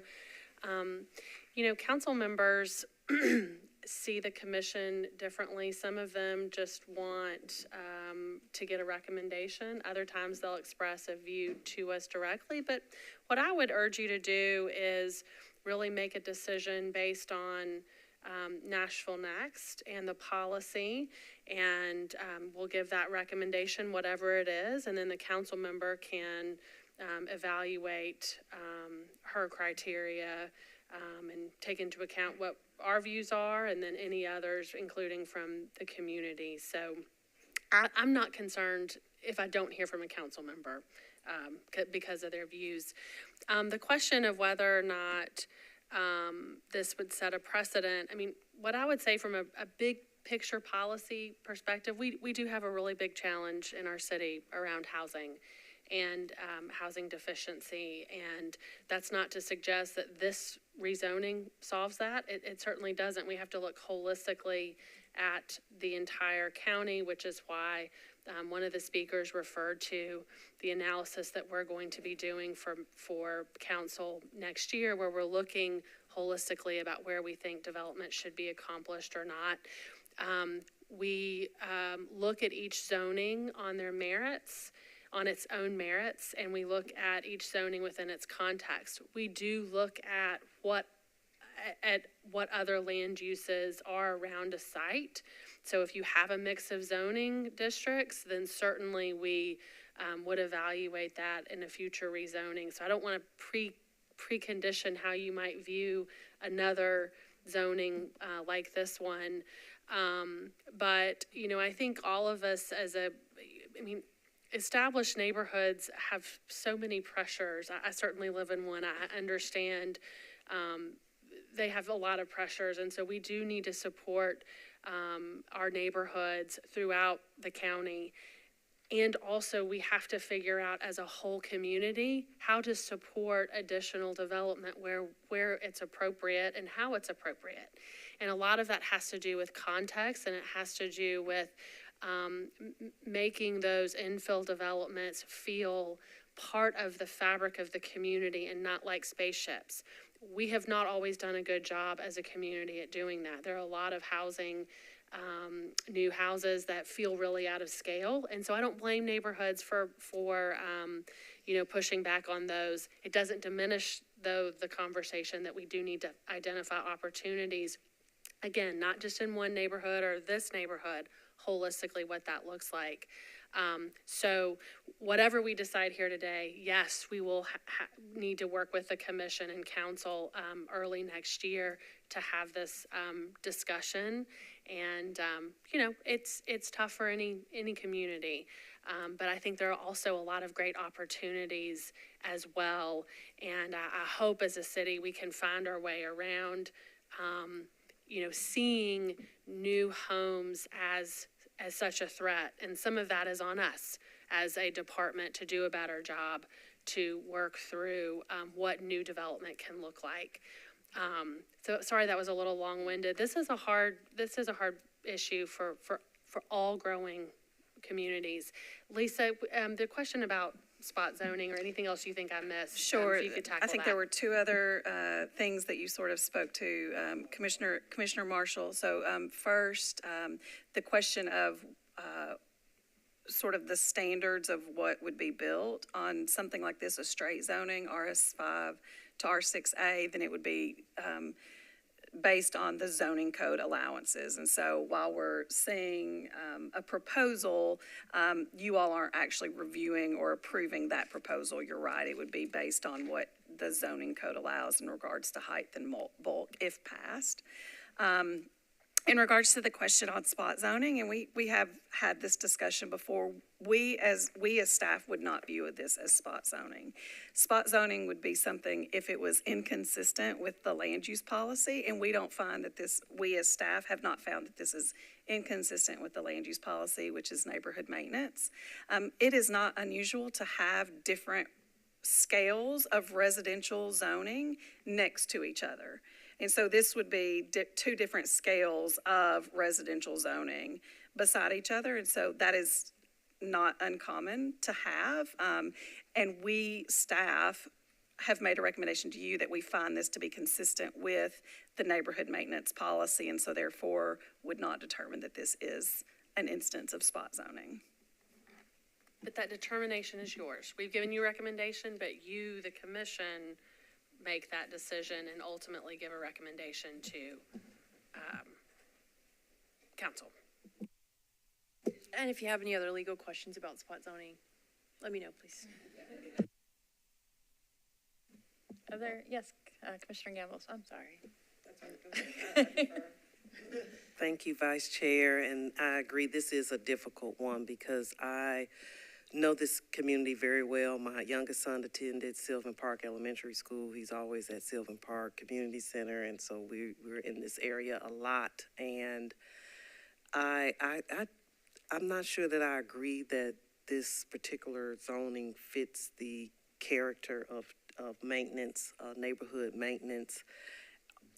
council members see the commission differently. Some of them just want to get a recommendation. Other times they'll express a view to us directly. But what I would urge you to do is really make a decision based on Nashville Next and the policy, and we'll give that recommendation, whatever it is, and then the council member can evaluate her criteria and take into account what our views are, and then any others, including from the community. So I'm not concerned if I don't hear from a council member. because of their views. The question of whether or not this would set a precedent, I mean, what I would say from a big picture policy perspective, we do have a really big challenge in our city around housing and housing deficiency. And that's not to suggest that this rezoning solves that. It certainly doesn't. We have to look holistically at the entire county, which is why one of the speakers referred to the analysis that we're going to be doing for council next year, where we're looking holistically about where we think development should be accomplished or not. We look at each zoning on their merits, on its own merits, and we look at each zoning within its context. We do look at what other land uses are around a site. So if you have a mix of zoning districts, then certainly we would evaluate that in a future rezoning. So I don't want to precondition how you might view another zoning like this one. But, you know, I think all of us established neighborhoods have so many pressures. I certainly live in one. I understand they have a lot of pressures, and so we do need to support our neighborhoods throughout the county. And also we have to figure out as a whole community how to support additional development where it's appropriate and how it's appropriate. And a lot of that has to do with context, and it has to do with making those infill developments feel part of the fabric of the community and not like spaceships. We have not always done a good job as a community at doing that. There are a lot of housing, new houses that feel really out of scale. And so I don't blame neighborhoods for pushing back on those. It doesn't diminish, though, the conversation that we do need to identify opportunities. Again, not just in one neighborhood or this neighborhood, holistically what that looks like. So whatever we decide here today, yes, we will need to work with the commission and council early next year to have this discussion. And, it's tough for any community. But I think there are also a lot of great opportunities as well. And I hope as a city we can find our way around, seeing new homes as such a threat. And some of that is on us as a department to do a better job to work through what new development can look like. So sorry that was a little long-winded. This is a hard issue for all growing communities. Lisa, the question about spot zoning or anything else you think I missed? Sure. If you could tackle I think that. there were two other things that you sort of spoke to, Commissioner Marshall. So first, the question of sort of the standards of what would be built on something like this, a straight zoning, RS5 to R6A, then it would be based on the zoning code allowances. And so while we're seeing a proposal, you all aren't actually reviewing or approving that proposal. You're right. It would be based on what the zoning code allows in regards to height and bulk, if passed. In regards to the question on spot zoning, and we have had this discussion before, we as staff would not view this as spot zoning. Spot zoning would be something if it was inconsistent with the land use policy, and we don't find that we as staff have not found that this is inconsistent with the land use policy, which is neighborhood maintenance. It is not unusual to have different scales of residential zoning next to each other. And so this would be two different scales of residential zoning beside each other. And so that is not uncommon to have. And we, staff, have made a recommendation to you that we find this to be consistent with the neighborhood maintenance policy, and so therefore would not determine that this is an instance of spot zoning. But that determination is yours. We've given you a recommendation, but you, the commission, make that decision and ultimately give a recommendation to council. And if you have any other legal questions about spot zoning, let me know, please. Yes, Commissioner Gamble. I'm sorry. Thank you, Vice Chair, and I agree this is a difficult one because I know this community very well. My youngest son attended Sylvan Park Elementary School. He's always at Sylvan Park Community Center, and so we're in this area a lot. And I'm not sure that I agree that this particular zoning fits the character of maintenance, neighborhood maintenance.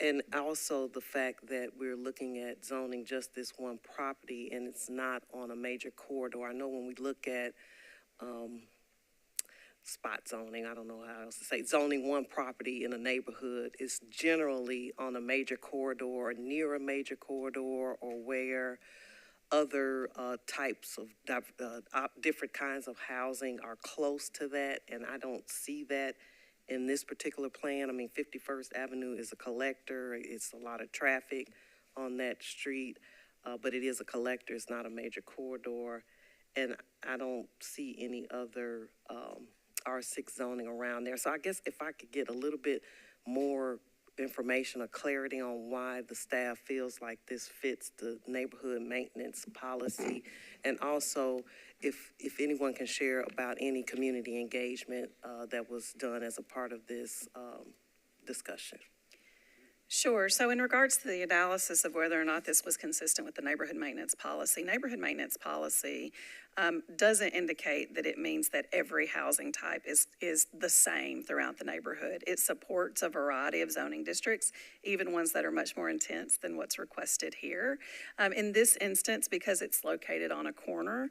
And also the fact that we're looking at zoning just this one property and it's not on a major corridor. I know when we look at spot zoning, I don't know how else to say, zoning one property in a neighborhood is generally on a major corridor, near a major corridor, or where other types of different kinds of housing are close to that, and I don't see that in this particular plan. I mean, 51st Avenue is a collector. It's a lot of traffic on that street, but it is a collector. It's not a major corridor, and I don't see any other R6 zoning around there. So I guess if I could get a little bit more information or clarity on why the staff feels like this fits the neighborhood maintenance policy, and also if anyone can share about any community engagement that was done as a part of this discussion. Sure. So in regards to the analysis of whether or not this was consistent with the neighborhood maintenance policy doesn't indicate that it means that every housing type is the same throughout the neighborhood. It supports a variety of zoning districts, even ones that are much more intense than what's requested here. In this instance, because it's located on a corner,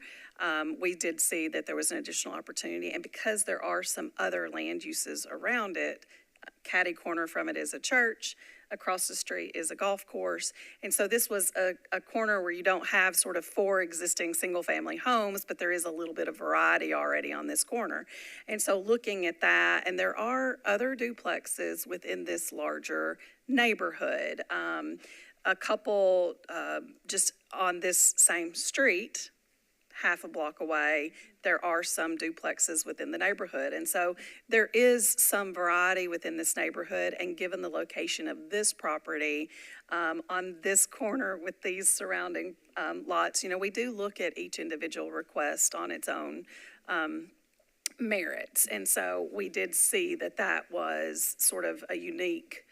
we did see that there was an additional opportunity, and because there are some other land uses around it, catty corner from it is a church, across the street is a golf course. And so this was a corner where you don't have sort of 4 existing single-family homes, but there is a little bit of variety already on this corner. And so looking at that, and there are other duplexes within this larger neighborhood. A couple just on this same street, half a block away, there are some duplexes within the neighborhood. And so there is some variety within this neighborhood, and given the location of this property on this corner with these surrounding lots, we do look at each individual request on its own merits. And so we did see that that was sort of a unique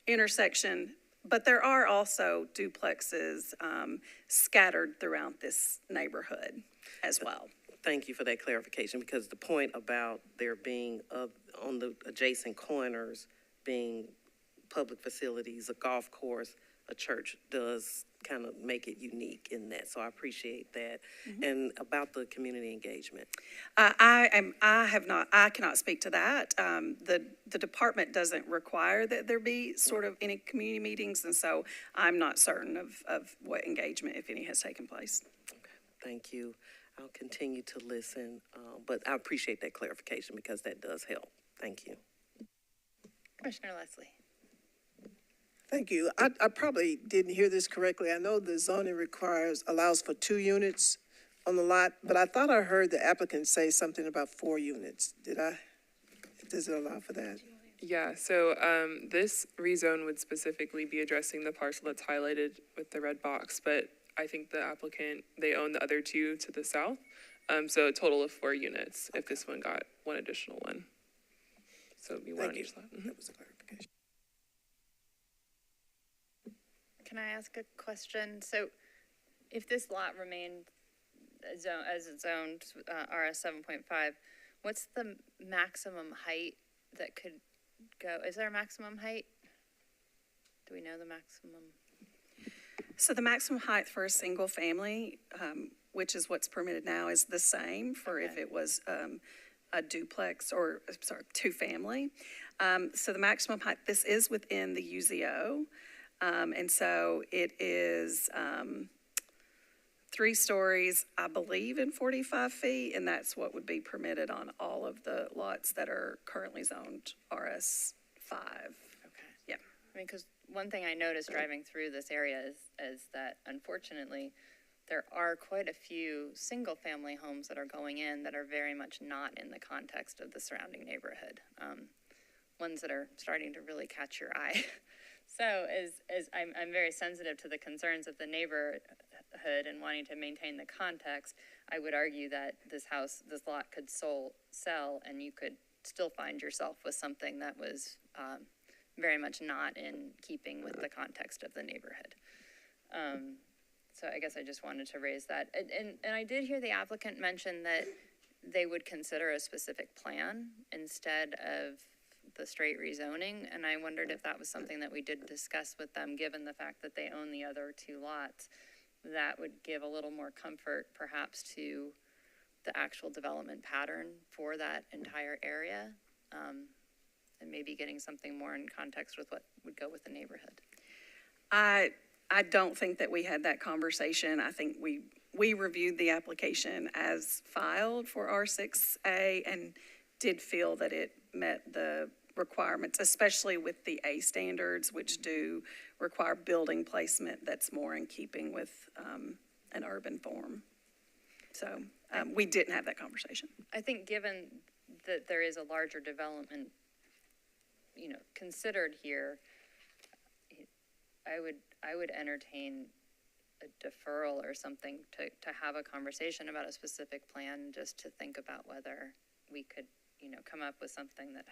intersection, but there are also duplexes scattered throughout this neighborhood as well. Thank you for that clarification, because the point about there being on the adjacent corners being public facilities, a golf course, a church, does kind of make it unique in that. So I appreciate that. Mm-hmm. And about the community engagement, I cannot speak to that. The department doesn't require that there be sort of any community meetings, and so I'm not certain of what engagement, if any, has taken place. Okay, thank you. I'll continue to listen, but I appreciate that clarification because that does help. Thank you. Commissioner Leslie. Thank you. I probably didn't hear this correctly. I know the zoning allows for 2 units on the lot, but I thought I heard the applicant say something about 4 units. Does it allow for that? Yeah, so this rezone would specifically be addressing the parcel that's highlighted with the red box, but I think the applicant, they own the other 2 to the south. So a total of 4 units if this one got one additional one. So it'd be one on each lot. Mm-hmm. That was a clarification. Can I ask a question? So if this lot remained as it's zoned RS 7.5, what's the maximum height that could go? Is there a maximum height? Do we know the maximum? So the maximum height for a single family, which is what's permitted now, is the same for if it was a duplex or, 2-family. So the maximum height, this is within the UZO. And so it is 3 stories, I believe, in 45 feet, and that's what would be permitted on all of the lots that are currently zoned RS 5. Okay. Yeah. I mean, because one thing I noticed driving through this area is that unfortunately there are quite a few single-family homes that are going in that are very much not in the context of the surrounding neighborhood. Ones that are starting to really catch your eye. So as I'm very sensitive to the concerns of the neighbor neighborhood and wanting to maintain the context, I would argue that this lot could sell, and you could still find yourself with something that was very much not in keeping with the context of the neighborhood. So I guess I just wanted to raise that. And I did hear the applicant mention that they would consider a specific plan instead of the straight rezoning, and I wondered if that was something that we did discuss with them, given the fact that they own the other two lots. That would give a little more comfort perhaps to the actual development pattern for that entire area, and maybe getting something more in context with what would go with the neighborhood. I don't think that we had that conversation. I think we reviewed the application as filed for R6A and did feel that it met the requirements, especially with the A standards, which do require building placement that's more in keeping with an urban form. So we didn't have that conversation. I think given that there is a larger development, considered here, I would entertain a deferral or something to have a conversation about a specific plan, just to think about whether we could, come up with something that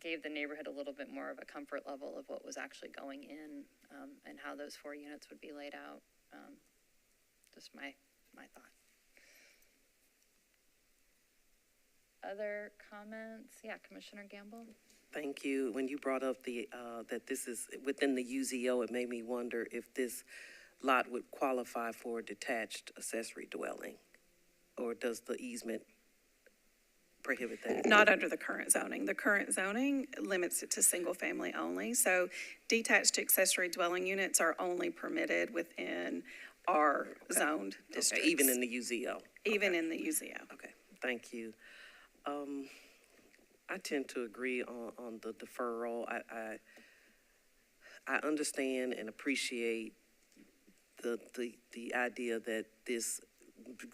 gave the neighborhood a little bit more of a comfort level of what was actually going in, and how those 4 units would be laid out. Just my thought. Other comments? Yeah, Commissioner Gamble? Thank you. When you brought up that this is within the UZO, it made me wonder if this lot would qualify for a detached accessory dwelling, or does the easement prohibit that? Not under the current zoning. The current zoning limits it to single family only. So detached accessory dwelling units are only permitted within our zoned districts. Okay, even in the UZO? Even in the UZO. Okay, thank you. I tend to agree on the deferral. I understand and appreciate the idea that this,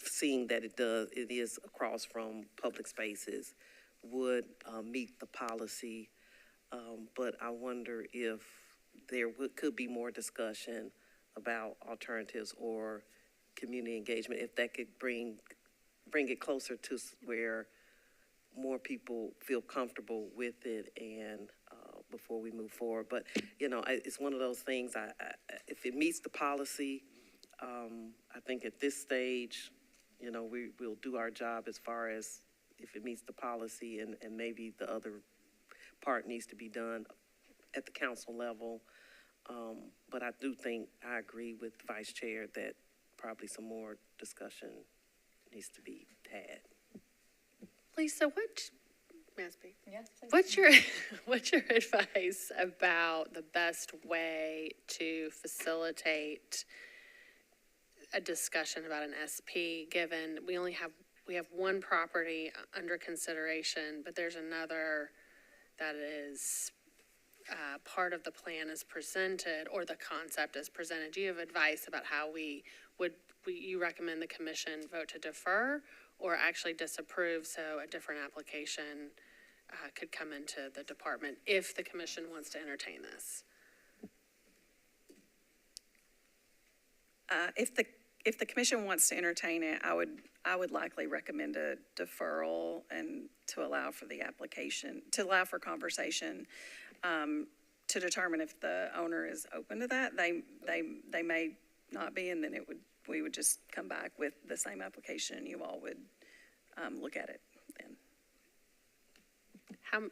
seeing that it is across from public spaces, would meet the policy. But I wonder if there could be more discussion about alternatives or community engagement, if that could bring it closer to where more people feel comfortable with it, and before we move forward. But, it's one of those things, if it meets the policy, I think at this stage, we'll do our job as far as if it meets the policy, and maybe the other part needs to be done at the council level. But I do think, I agree with the Vice Chair that probably some more discussion needs to be had. Lisa, may I speak? Yes, please. What's your advice about the best way to facilitate a discussion about an SP, given we have one property under consideration, but there's another that is part of the plan is presented, or the concept is presented? Do you have advice about how you recommend the commission vote to defer or actually disapprove, so a different application could come into the department if the commission wants to entertain this? If the commission wants to entertain it, I would likely recommend a deferral and to allow for the application, to allow for conversation, to determine if the owner is open to that. They may not be, and then we would just come back with the same application. You all would look at it then.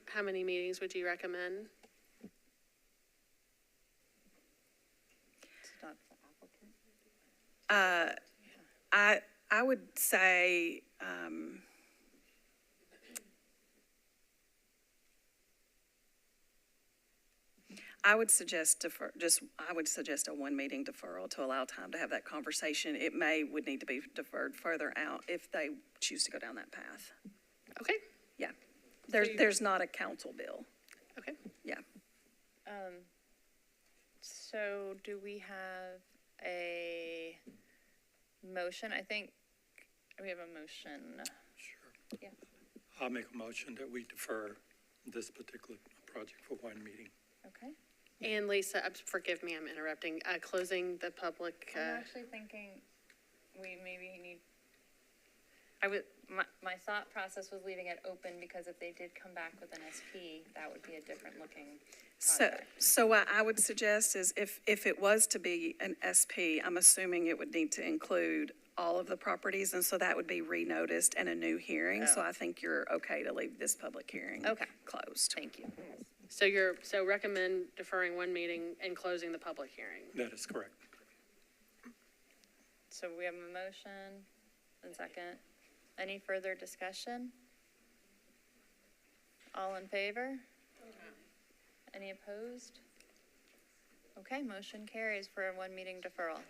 How many meetings would you recommend? I would say, I would suggest a 1 meeting deferral to allow time to have that conversation. It would need to be deferred further out if they choose to go down that path. Okay. Yeah. There's not a council bill. Okay. Yeah. So do we have a motion? I think we have a motion. Sure. Yeah. I'll make a motion that we defer this particular project for 1 meeting. Okay. And Lisa, forgive me, I'm interrupting, closing the public, I'm actually thinking we maybe need, my thought process was leaving it open because if they did come back with an SP, that would be a different looking project. So what I would suggest is if it was to be an SP, I'm assuming it would need to include all of the properties, and so that would be re-noticed and a new hearing. So I think you're okay to leave this public hearing closed. Thank you. so recommend deferring one meeting and closing the public hearing. That is correct. So we have a motion and second. Any further discussion? All in favor? Any opposed? Okay, motion carries for a one meeting deferral.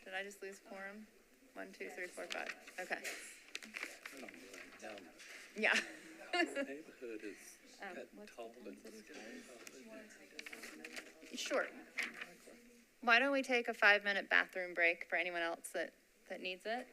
Did I just lose quorum? 1, 2, 3, 4, 5. Okay. Yeah. Neighborhood is that tall and Sure. Why don't we take a 5-minute bathroom break for anyone else that needs it?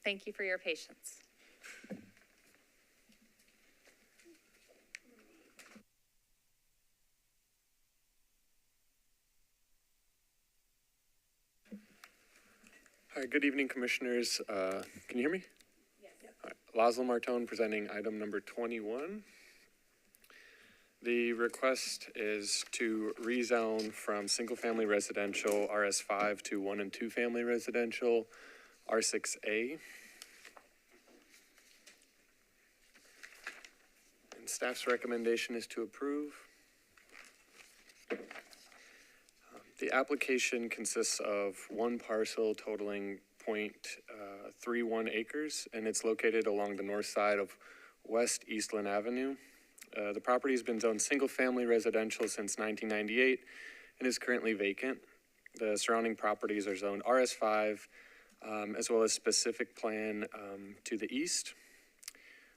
Thank you for your patience. Hi, good evening, Commissioners. Can you hear me? Yes. Laszlo Martone presenting item number 21. The request is to rezone from single-family residential RS5 to 1 and 2 family residential R6A. And staff's recommendation is to approve. The application consists of one parcel totaling 0.31 acres, and it's located along the north side of West Eastland Avenue. The property has been zoned single-family residential since 1998 and is currently vacant. The surrounding properties are zoned RS5, as well as specific plan to the east,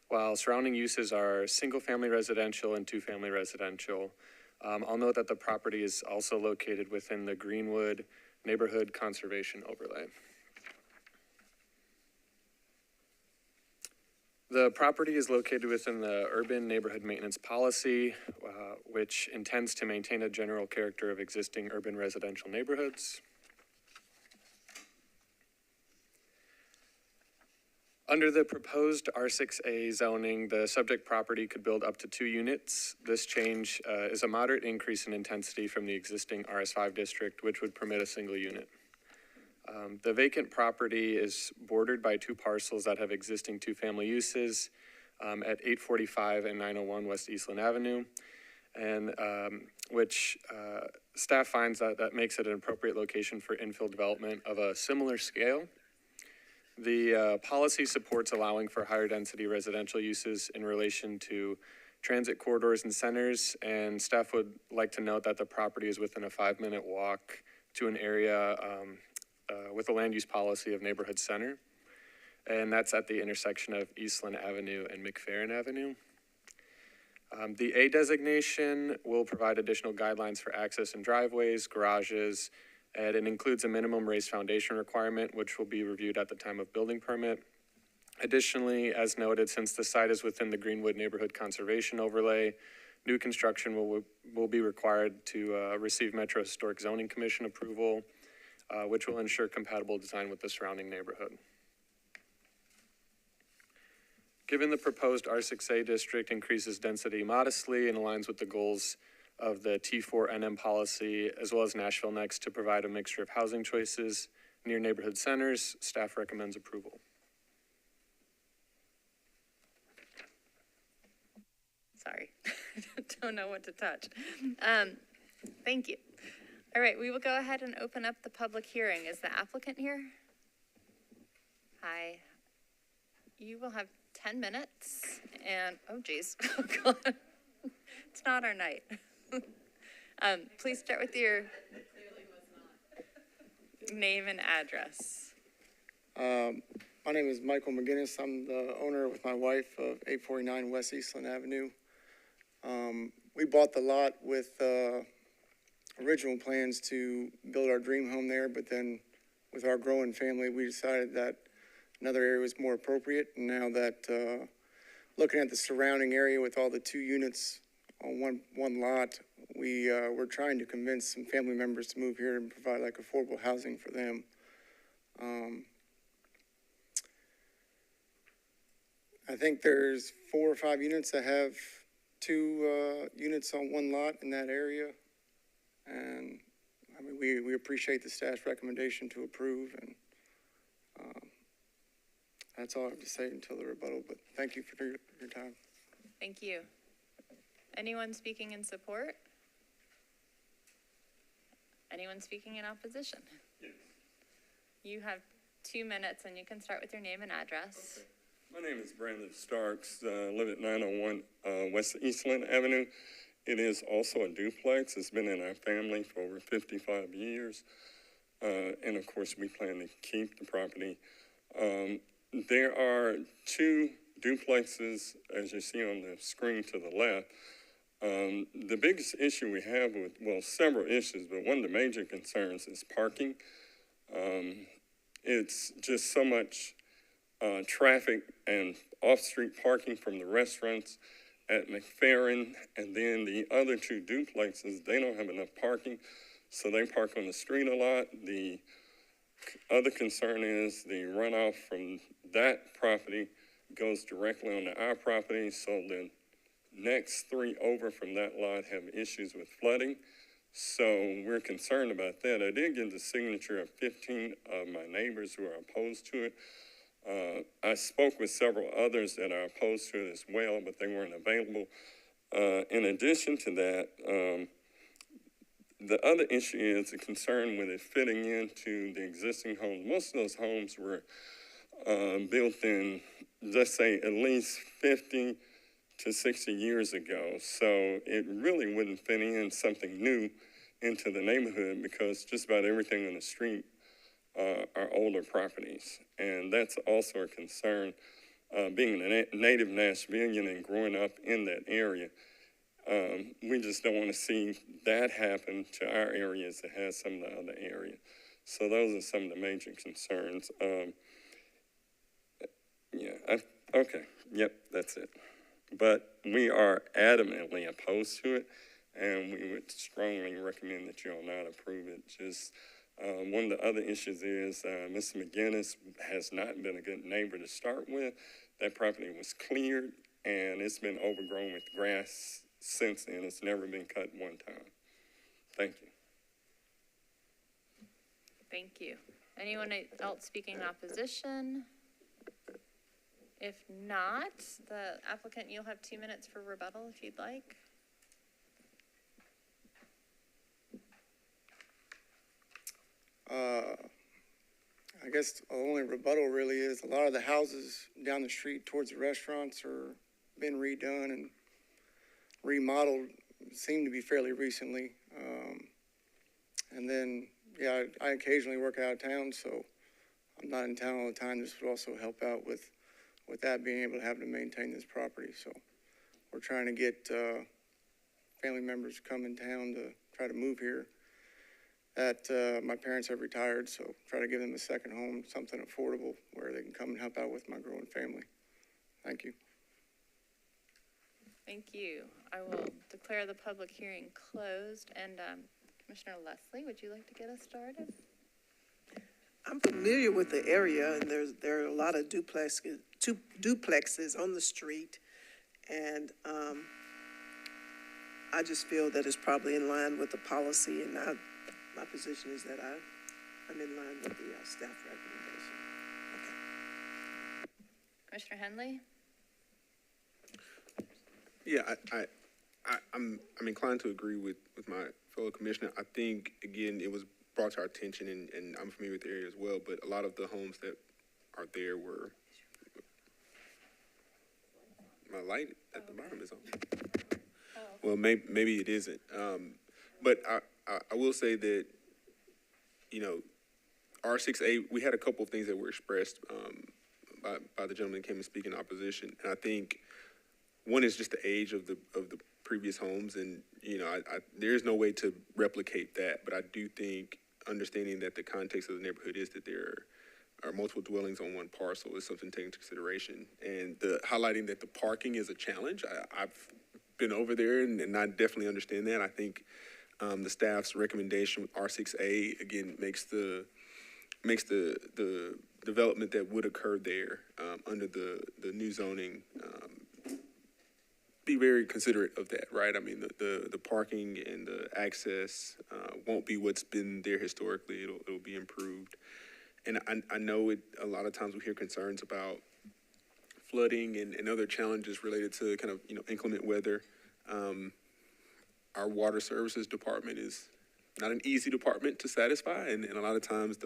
while surrounding uses are single-family residential and two-family residential. I'll note that the property is also located within the Greenwood Neighborhood Conservation Overlay. The property is located within the Urban Neighborhood Maintenance Policy, which intends to maintain a general character of existing urban residential neighborhoods. Under the proposed R6A zoning, the subject property could build up to 2 units. This change is a moderate increase in intensity from the existing RS5 district, which would permit a single unit. The vacant property is bordered by 2 parcels that have existing 2-family uses at 845 and 901 West Eastland Avenue, and which staff finds that makes it an appropriate location for infill development of a similar scale. The policy supports allowing for higher density residential uses in relation to transit corridors and centers, and staff would like to note that the property is within a 5-minute walk to an area with a land use policy of neighborhood center, and that's at the intersection of Eastland Avenue and McFerrin Avenue. The A designation will provide additional guidelines for access and driveways, garages, and it includes a minimum raised foundation requirement, which will be reviewed at the time of building permit. Additionally, as noted, since the site is within the Greenwood Neighborhood Conservation Overlay, new construction will be required to receive Metro Historic Zoning Commission approval, which will ensure compatible design with the surrounding neighborhood. Given the proposed R6A district increases density modestly and aligns with the goals of the T4NM policy, as well as Nashville Next, to provide a mixture of housing choices near neighborhood centers, staff recommends approval. Sorry, don't know what to touch. Thank you. All right, we will go ahead and open up the public hearing. Is the applicant here? Hi. You will have 10 minutes and, oh geez, oh God, it's not our night. Please start with your name and address. My name is Michael McGinnis. I'm the owner with my wife of 849 West Eastland Avenue. We bought the lot with original plans to build our dream home there, but then with our growing family, we decided that another area was more appropriate. And now that looking at the surrounding area with all the 2 units on one lot, we're trying to convince some family members to move here and provide like affordable housing for them. I think there's 4 or 5 units that have 2 units on one lot in that area. And I mean, we appreciate the staff's recommendation to approve, and that's all I have to say until the rebuttal, but thank you for your time. Thank you. Anyone speaking in support? Anyone speaking in opposition? Yes. You have 2 minutes and you can start with your name and address. Okay. My name is Brandon Starks. I live at 901 West Eastland Avenue. It is also a duplex. It's been in our family for over 55 years. And of course, we plan to keep the property. There are 2 duplexes, as you see on the screen to the left. The biggest issue we have with, well, several issues, but one of the major concerns is parking. It's just so much traffic and off-street parking from the restaurants at McFerrin, and then the other two duplexes, they don't have enough parking, so they park on the street a lot. The other concern is the runoff from that property goes directly onto our property, so the next three over from that lot have issues with flooding. So we're concerned about that. I did get the signature of 15 of my neighbors who are opposed to it. I spoke with several others that are opposed to it as well, but they weren't available. In addition to that, the other issue is a concern with it fitting into the existing homes. Most of those homes were built in, let's say, at least 50 to 60 years ago. So it really wouldn't fit in something new into the neighborhood because just about everything on the street are older properties. And that's also a concern. Being a native Nashvilleian and growing up in that area, we just don't want to see that happen to our areas that has some of the other areas. So those are some of the major concerns. Okay, yep, that's it. But we are adamantly opposed to it, and we would strongly recommend that you all not approve it. Just one of the other issues is Mr. McGinnis has not been a good neighbor to start with. That property was cleared, and it's been overgrown with grass since then. It's never been cut one time. Thank you. Thank you. Anyone else speaking in opposition? If not, the applicant, you'll have 2 minutes for rebuttal if you'd like. I guess the only rebuttal really is a lot of the houses down the street towards the restaurants are been redone and remodeled, seem to be fairly recently. And then, yeah, I occasionally work out of town, so I'm not in town all the time. This would also help out with that, being able to have to maintain this property. So we're trying to get family members to come in town to try to move here. My parents have retired, so try to give them a second home, something affordable where they can come and help out with my growing family. Thank you. Thank you. I will declare the public hearing closed. And Commissioner Leslie, would you like to get us started? I'm familiar with the area, and there are a lot of duplexes on the street, and I just feel that it's probably in line with the policy, and my position is that I'm in line with the staff recommendation. Okay. Commissioner Henley? Yeah, I'm inclined to agree with my fellow commissioner. I think, again, it was brought to our attention, and I'm familiar with the area as well, but a lot of the homes that are there were, my light at the bottom is on. Well, maybe it isn't. But I will say that, you know, R6A, we had a couple of things that were expressed by the gentleman that came and speak in opposition. And I think one is just the age of the previous homes. And, you know, there is no way to replicate that. But I do think understanding that the context of the neighborhood is that there are multiple dwellings on one parcel is something to take into consideration. And highlighting that the parking is a challenge. I've been over there and I definitely understand that. I think the staff's recommendation with R6A, again, makes the development that would occur there under the new zoning be very considerate of that, right? I mean, the parking and the access won't be what's been there historically. It'll be improved. And I know a lot of times we hear concerns about flooding and other challenges related to kind of, you know, inclement weather. Our water services department is not an easy department to satisfy, and a lot of times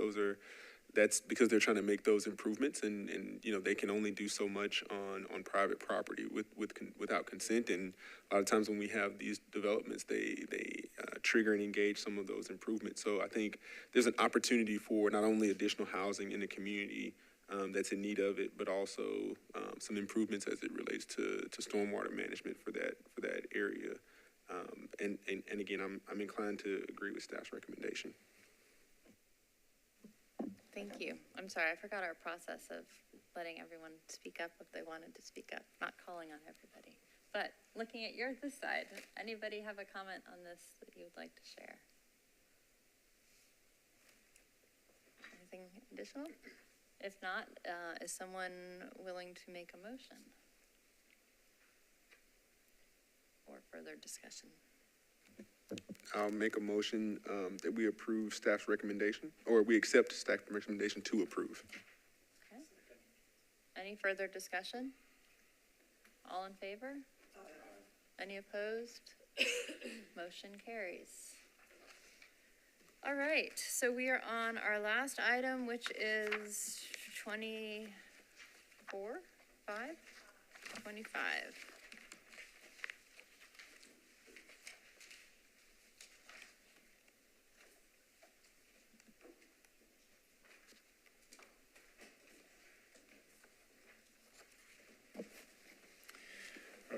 that's because they're trying to make those improvements, and you know, they can only do so much on private property without consent. And a lot of times when we have these developments, they trigger and engage some of those improvements. So I think there's an opportunity for not only additional housing in the community that's in need of it, but also some improvements as it relates to stormwater management for that area. And again, I'm inclined to agree with staff's recommendation. Thank you. I'm sorry, I forgot our process of letting everyone speak up if they wanted to speak up, not calling on everybody. But looking at this side, anybody have a comment on this that you would like to share? Anything additional? If not, is someone willing to make a motion? Or further discussion? I'll make a motion that we approve staff's recommendation, or we accept staff's recommendation to approve. Okay. Any further discussion? All in favor? Any opposed? Motion carries. All right, so we are on our last item, which is 25.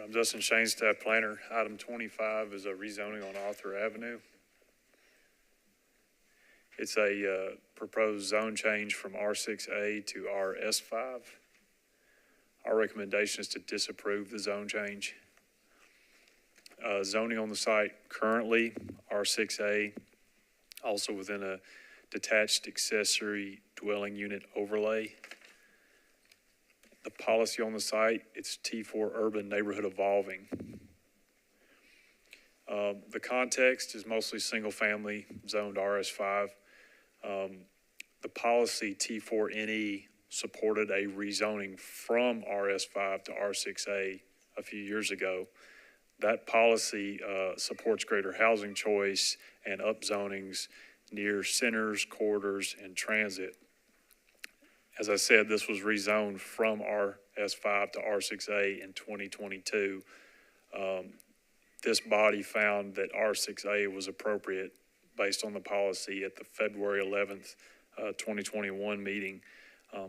I'm Justin Shane, staff planner. Item 25 is a rezoning on Arthur Avenue. It's a proposed zone change from R6A to RS5. Our recommendation is to disapprove the zone change. Zoning on the site currently, R6A, also within a detached accessory dwelling unit overlay. The policy on the site, it's T4 urban neighborhood evolving. The context is mostly single family zoned RS5. The policy T4NE supported a rezoning from RS5 to R6A a few years ago. That policy supports greater housing choice and upzonings near centers, corridors, and transit. As I said, this was rezoned from RS5 to R6A in 2022. This body found that R6A was appropriate based on the policy at the February 11th, 2021 meeting.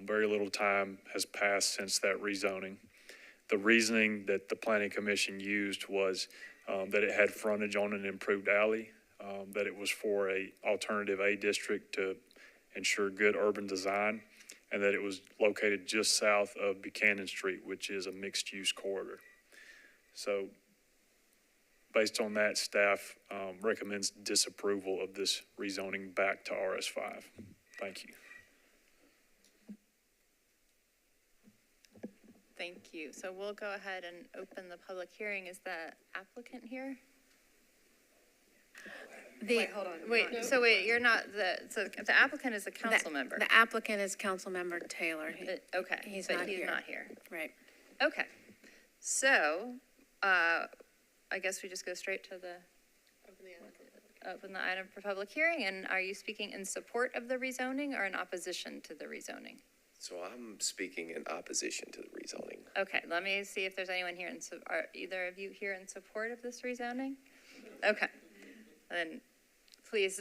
Very little time has passed since that rezoning. The reasoning that the Planning Commission used was that it had frontage on an improved alley, that it was for a alternative A district to ensure good urban design, and that it was located just south of Buchanan Street, which is a mixed-use corridor. So based on that, staff recommends disapproval of this rezoning back to RS5. Thank you. Thank you. So we'll go ahead and open the public hearing. Is the applicant here? Wait, hold on. Wait, you're not so the applicant is a council member. The applicant is Councilmember Taylor. Okay, He's but not he's here. not here. Right. Okay. So, I guess we just go straight to open the item for public hearing. And are you speaking in support of the rezoning or in opposition to the rezoning? So I'm speaking in opposition to the rezoning. Okay, let me see if there's anyone here are either of you here in support of this rezoning? Okay. Then please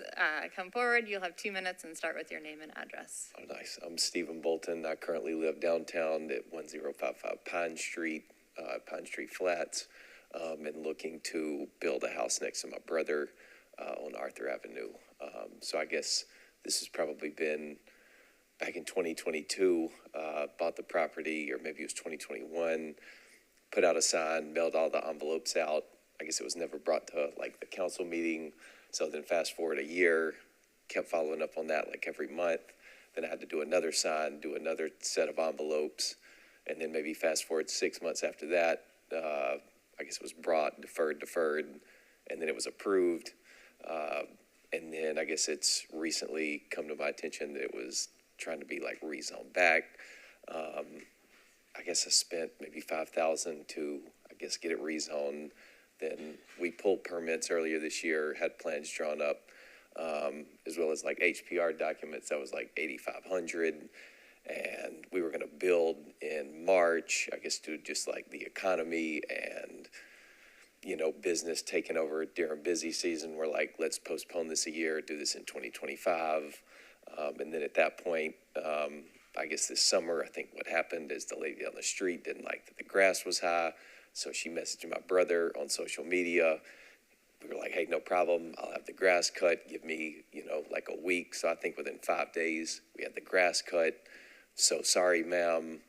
come forward. You'll have 2 minutes and start with your name and address. Oh, nice. I'm Stephen Bolton. I currently live downtown at 1055 Pine Street Flats, and looking to build a house next to my brother on Arthur Avenue. So I guess this has probably been back in 2022, bought the property, or maybe it was 2021, put out a sign, mailed all the envelopes out. I guess it was never brought to like the council meeting. So then fast forward a year, kept following up on that like every month. Then I had to do another sign, do another set of envelopes. And then maybe fast forward 6 months after that, I guess it was brought, deferred, and then it was approved. And then I guess it's recently come to my attention that it was trying to be like rezoned back. I guess I spent maybe $5,000 to, I guess, get it rezoned. Then we pulled permits earlier this year, had plans drawn up, as well as like HPR documents. That was like $8,500. And we were going to build in March, I guess, due to just like the economy and, you know, business taking over during busy season. We're like, let's postpone this a year, do this in 2025. And then at that point, I guess this summer, I think what happened is the lady on the street didn't like that the grass was high. So she messaged my brother on social media. We were like, hey, no problem. I'll have the grass cut. Give me, you know, like a week. So I think within 5 days, we had the grass cut. So sorry, ma'am.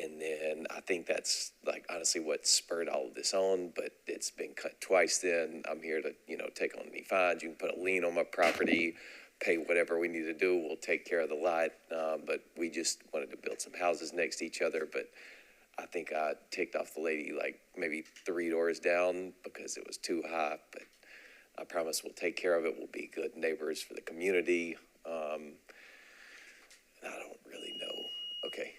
And then I think that's like honestly what spurred all of this on, but it's been cut twice then. I'm here to, take on any fines. You can put a lien on my property, pay whatever we need to do. We'll take care of the lot. But we just wanted to build some houses next to each other. But I think I ticked off the lady like maybe 3 doors down because it was too high. But I promise we'll take care of it. We'll be good neighbors for the community. I don't really know. Okay.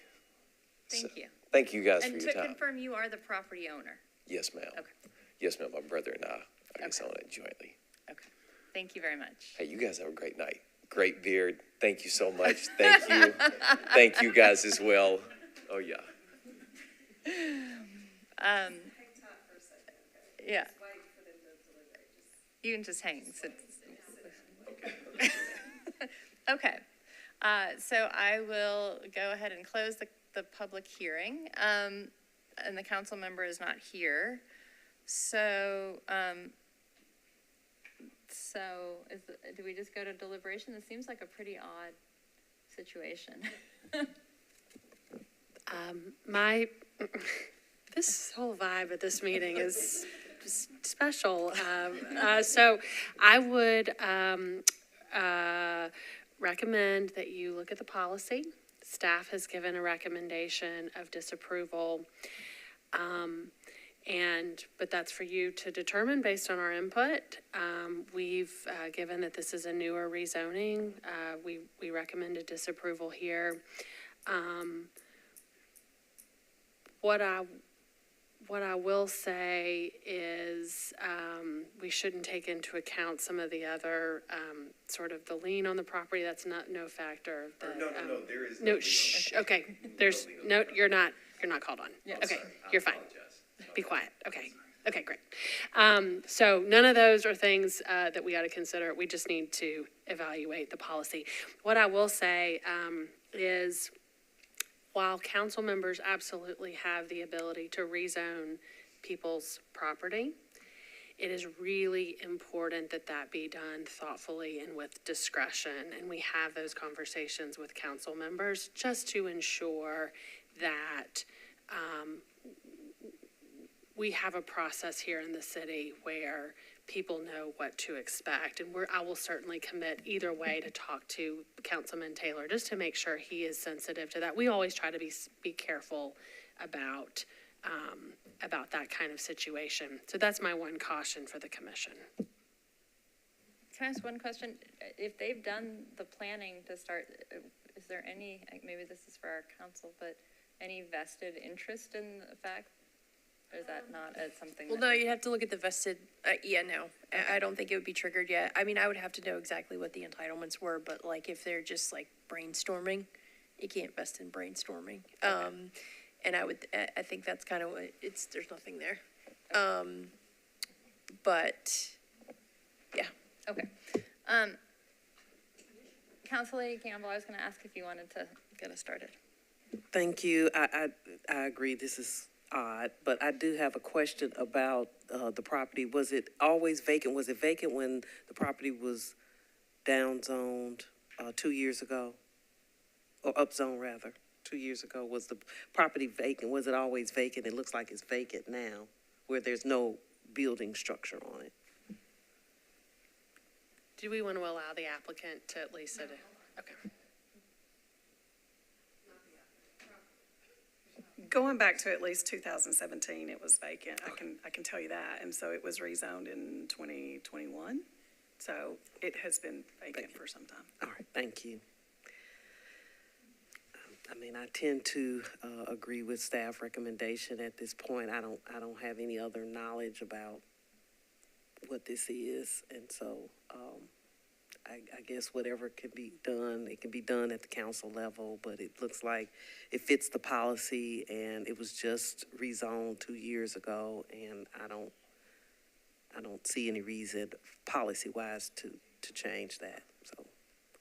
Thank you. Thank you guys for And your to time. confirm, you are the property owner. Yes, ma'am. Okay. Yes, ma'am. My brother and I guess own it jointly. Okay. Thank you very much. Hey, you guys have a great night. Great beard. Thank you so much. Thank you. Thank you guys as well. Oh, yeah. Yeah. You can just hang. Okay. So I will go ahead and close the public hearing. And the council member is not here. So, do we just go to deliberation? This seems like a pretty odd situation. This whole vibe at this meeting is special. So I would recommend that you look at the policy. Staff has given a recommendation of disapproval. But that's for you to determine based on our input. We've given that this is a newer rezoning. We recommended disapproval here. What I will say is we shouldn't take into account some of the other sort of the lien on the property. That's no factor. No, there is no. Shh. Okay. There's no. You're not called on. Yeah. Okay. You're fine. Be quiet. Okay. Okay. Great. So none of those are things that we ought to consider. We just need to evaluate the policy. What I will say is, while council members absolutely have the ability to rezone people's property, it is really important that that be done thoughtfully and with discretion. And we have those conversations with council members just to ensure that we have a process here in the city where people know what to expect. And I will certainly commit either way to talk to Councilman Taylor just to make sure he is sensitive to that. We always try to be careful about that kind of situation. So that's my one caution for the commission. Can I ask one question? If they've done the planning to start, is there any, maybe this is for our council, but any vested interest in the fact? Or is that not something? Well, no, you'd have to look at the vested, no. I don't think it would be triggered yet. I mean, I would have to know exactly what the entitlements were, but like if they're just like brainstorming, you can't vest in brainstorming. Okay. And I think that's kind of what there's nothing there. But, yeah. Okay. Councilor Campbell, I was going to ask if you wanted to get us started. Thank you. I agree. This is odd, but I do have a question about the property. Was it always vacant? Was it vacant when the property was downzoned 2 years ago? Or upzoned, rather, 2 years ago? Was the property vacant? Was it always vacant? It looks like it's vacant now, where there's no building structure on it. Do we want to allow the applicant to at least okay. Going back to at least 2017, it was vacant. I can tell you that. And so it was rezoned in 2021. So it has been vacant for some time. All right, thank you. I mean, I tend to agree with staff recommendation at this point. I don't have any other knowledge about what this is, and so I guess whatever can be done, it can be done at the council level. But it looks like it fits the policy, and it was just rezoned 2 years ago, and I don't see any reason policy-wise to change that. So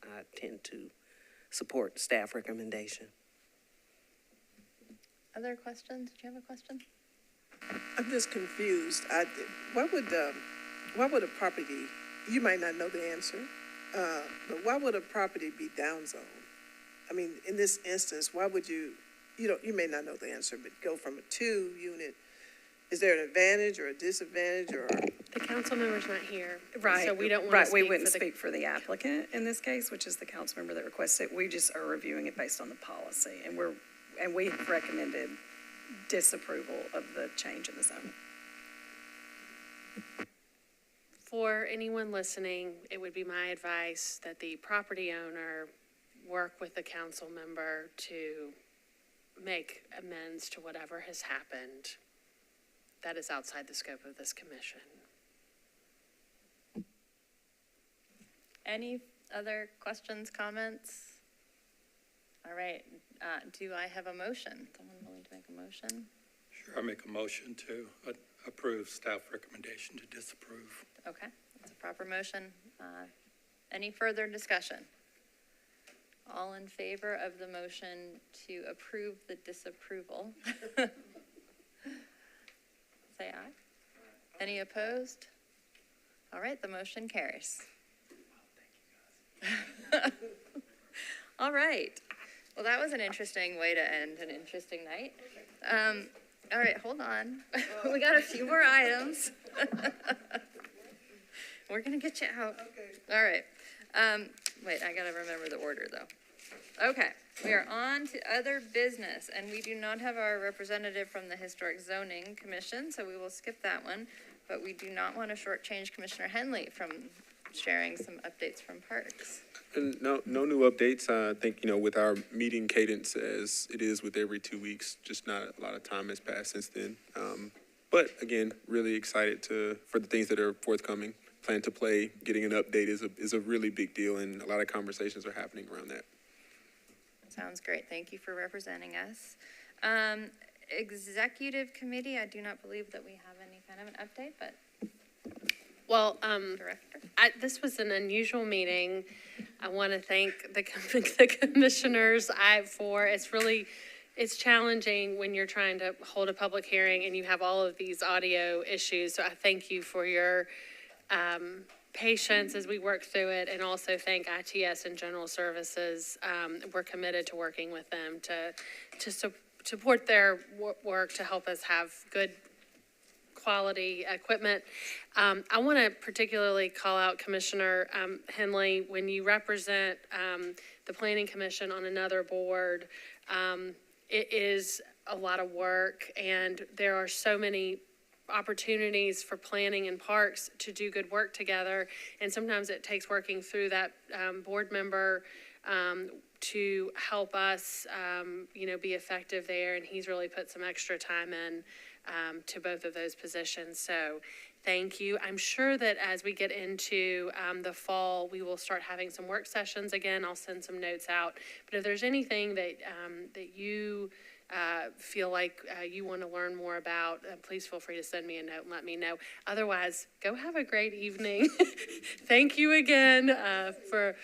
I tend to support staff recommendation. Other questions? Did you have a question? I'm just confused. Why would a property, you might not know the answer, but why would a property be downzoned? I mean, in this instance, why would you you may not know the answer, but go from a 2-unit, is there an advantage or a disadvantage or? The council member's not here. Right. So we don't want to Right, speak we wouldn't for the. speak for the applicant in this case, which is the council member that requested it. We just are reviewing it based on the policy, and we have recommended disapproval of the change in the zone. For anyone listening, it would be my advice that the property owner work with the council member to make amends to whatever has happened that is outside the scope of this commission. Any other questions, comments? All right, do I have a motion? Someone willing to make a motion? Sure, I make a motion to approve staff recommendation to disapprove. Okay, that's a proper motion. Any further discussion? All in favor of the motion to approve the disapproval? Say aye. Any opposed? All right, the motion carries. All right. Well, that was an interesting way to end an interesting night. All right, hold on. We got a few more items. We're gonna get you out. All right. Wait, I gotta remember the order though. Okay, we are on to other business, and we do not have our representative from the Historic Zoning Commission, so we will skip that one. But we do not want to shortchange Commissioner Henley from sharing some updates from parks. And no new updates. I think, with our meeting cadence as it is with every 2 weeks, just not a lot of time has passed since then. But again, really excited for the things that are forthcoming. Plan to play, getting an update is a really big deal, and a lot of conversations are happening around that. Sounds great. Thank you for representing us. Executive Committee, I do not believe that we have any kind of an update, but. Well, Director. this was an unusual meeting. I want to thank the commissioners it's challenging when you're trying to hold a public hearing and you have all of these audio issues. So I thank you for your patience as we work through it, and also thank ITS and General Services. We're committed to working with them to support their work to help us have good quality equipment. I want to particularly call out Commissioner Henley. When you represent the Planning Commission on another board, it is a lot of work, and there are so many opportunities for planning and parks to do good work together, and sometimes it takes working through that board member to help us be effective there, and he's really put some extra time in to both of those positions. So thank you. I'm sure that as we get into the fall, we will start having some work sessions again. I'll send some notes out, but if there's anything that you feel like you want to learn more about, please feel free to send me a note and let me know. Otherwise, go have a great evening. Thank you again for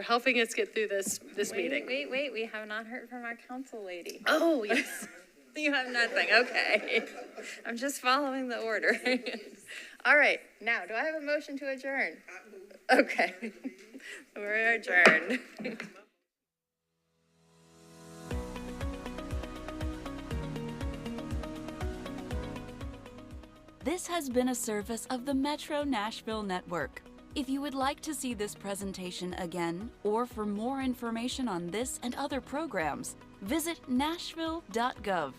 helping us get through this meeting. Wait, we have not heard from our council lady. Oh, yes. You have nothing, okay. I'm just following the order. All right, now, do I have a motion to adjourn? Okay, we're adjourned. This has been a service of the Metro Nashville Network. If you would like to see this presentation again, or for more information on this and other programs, visit nashville.gov.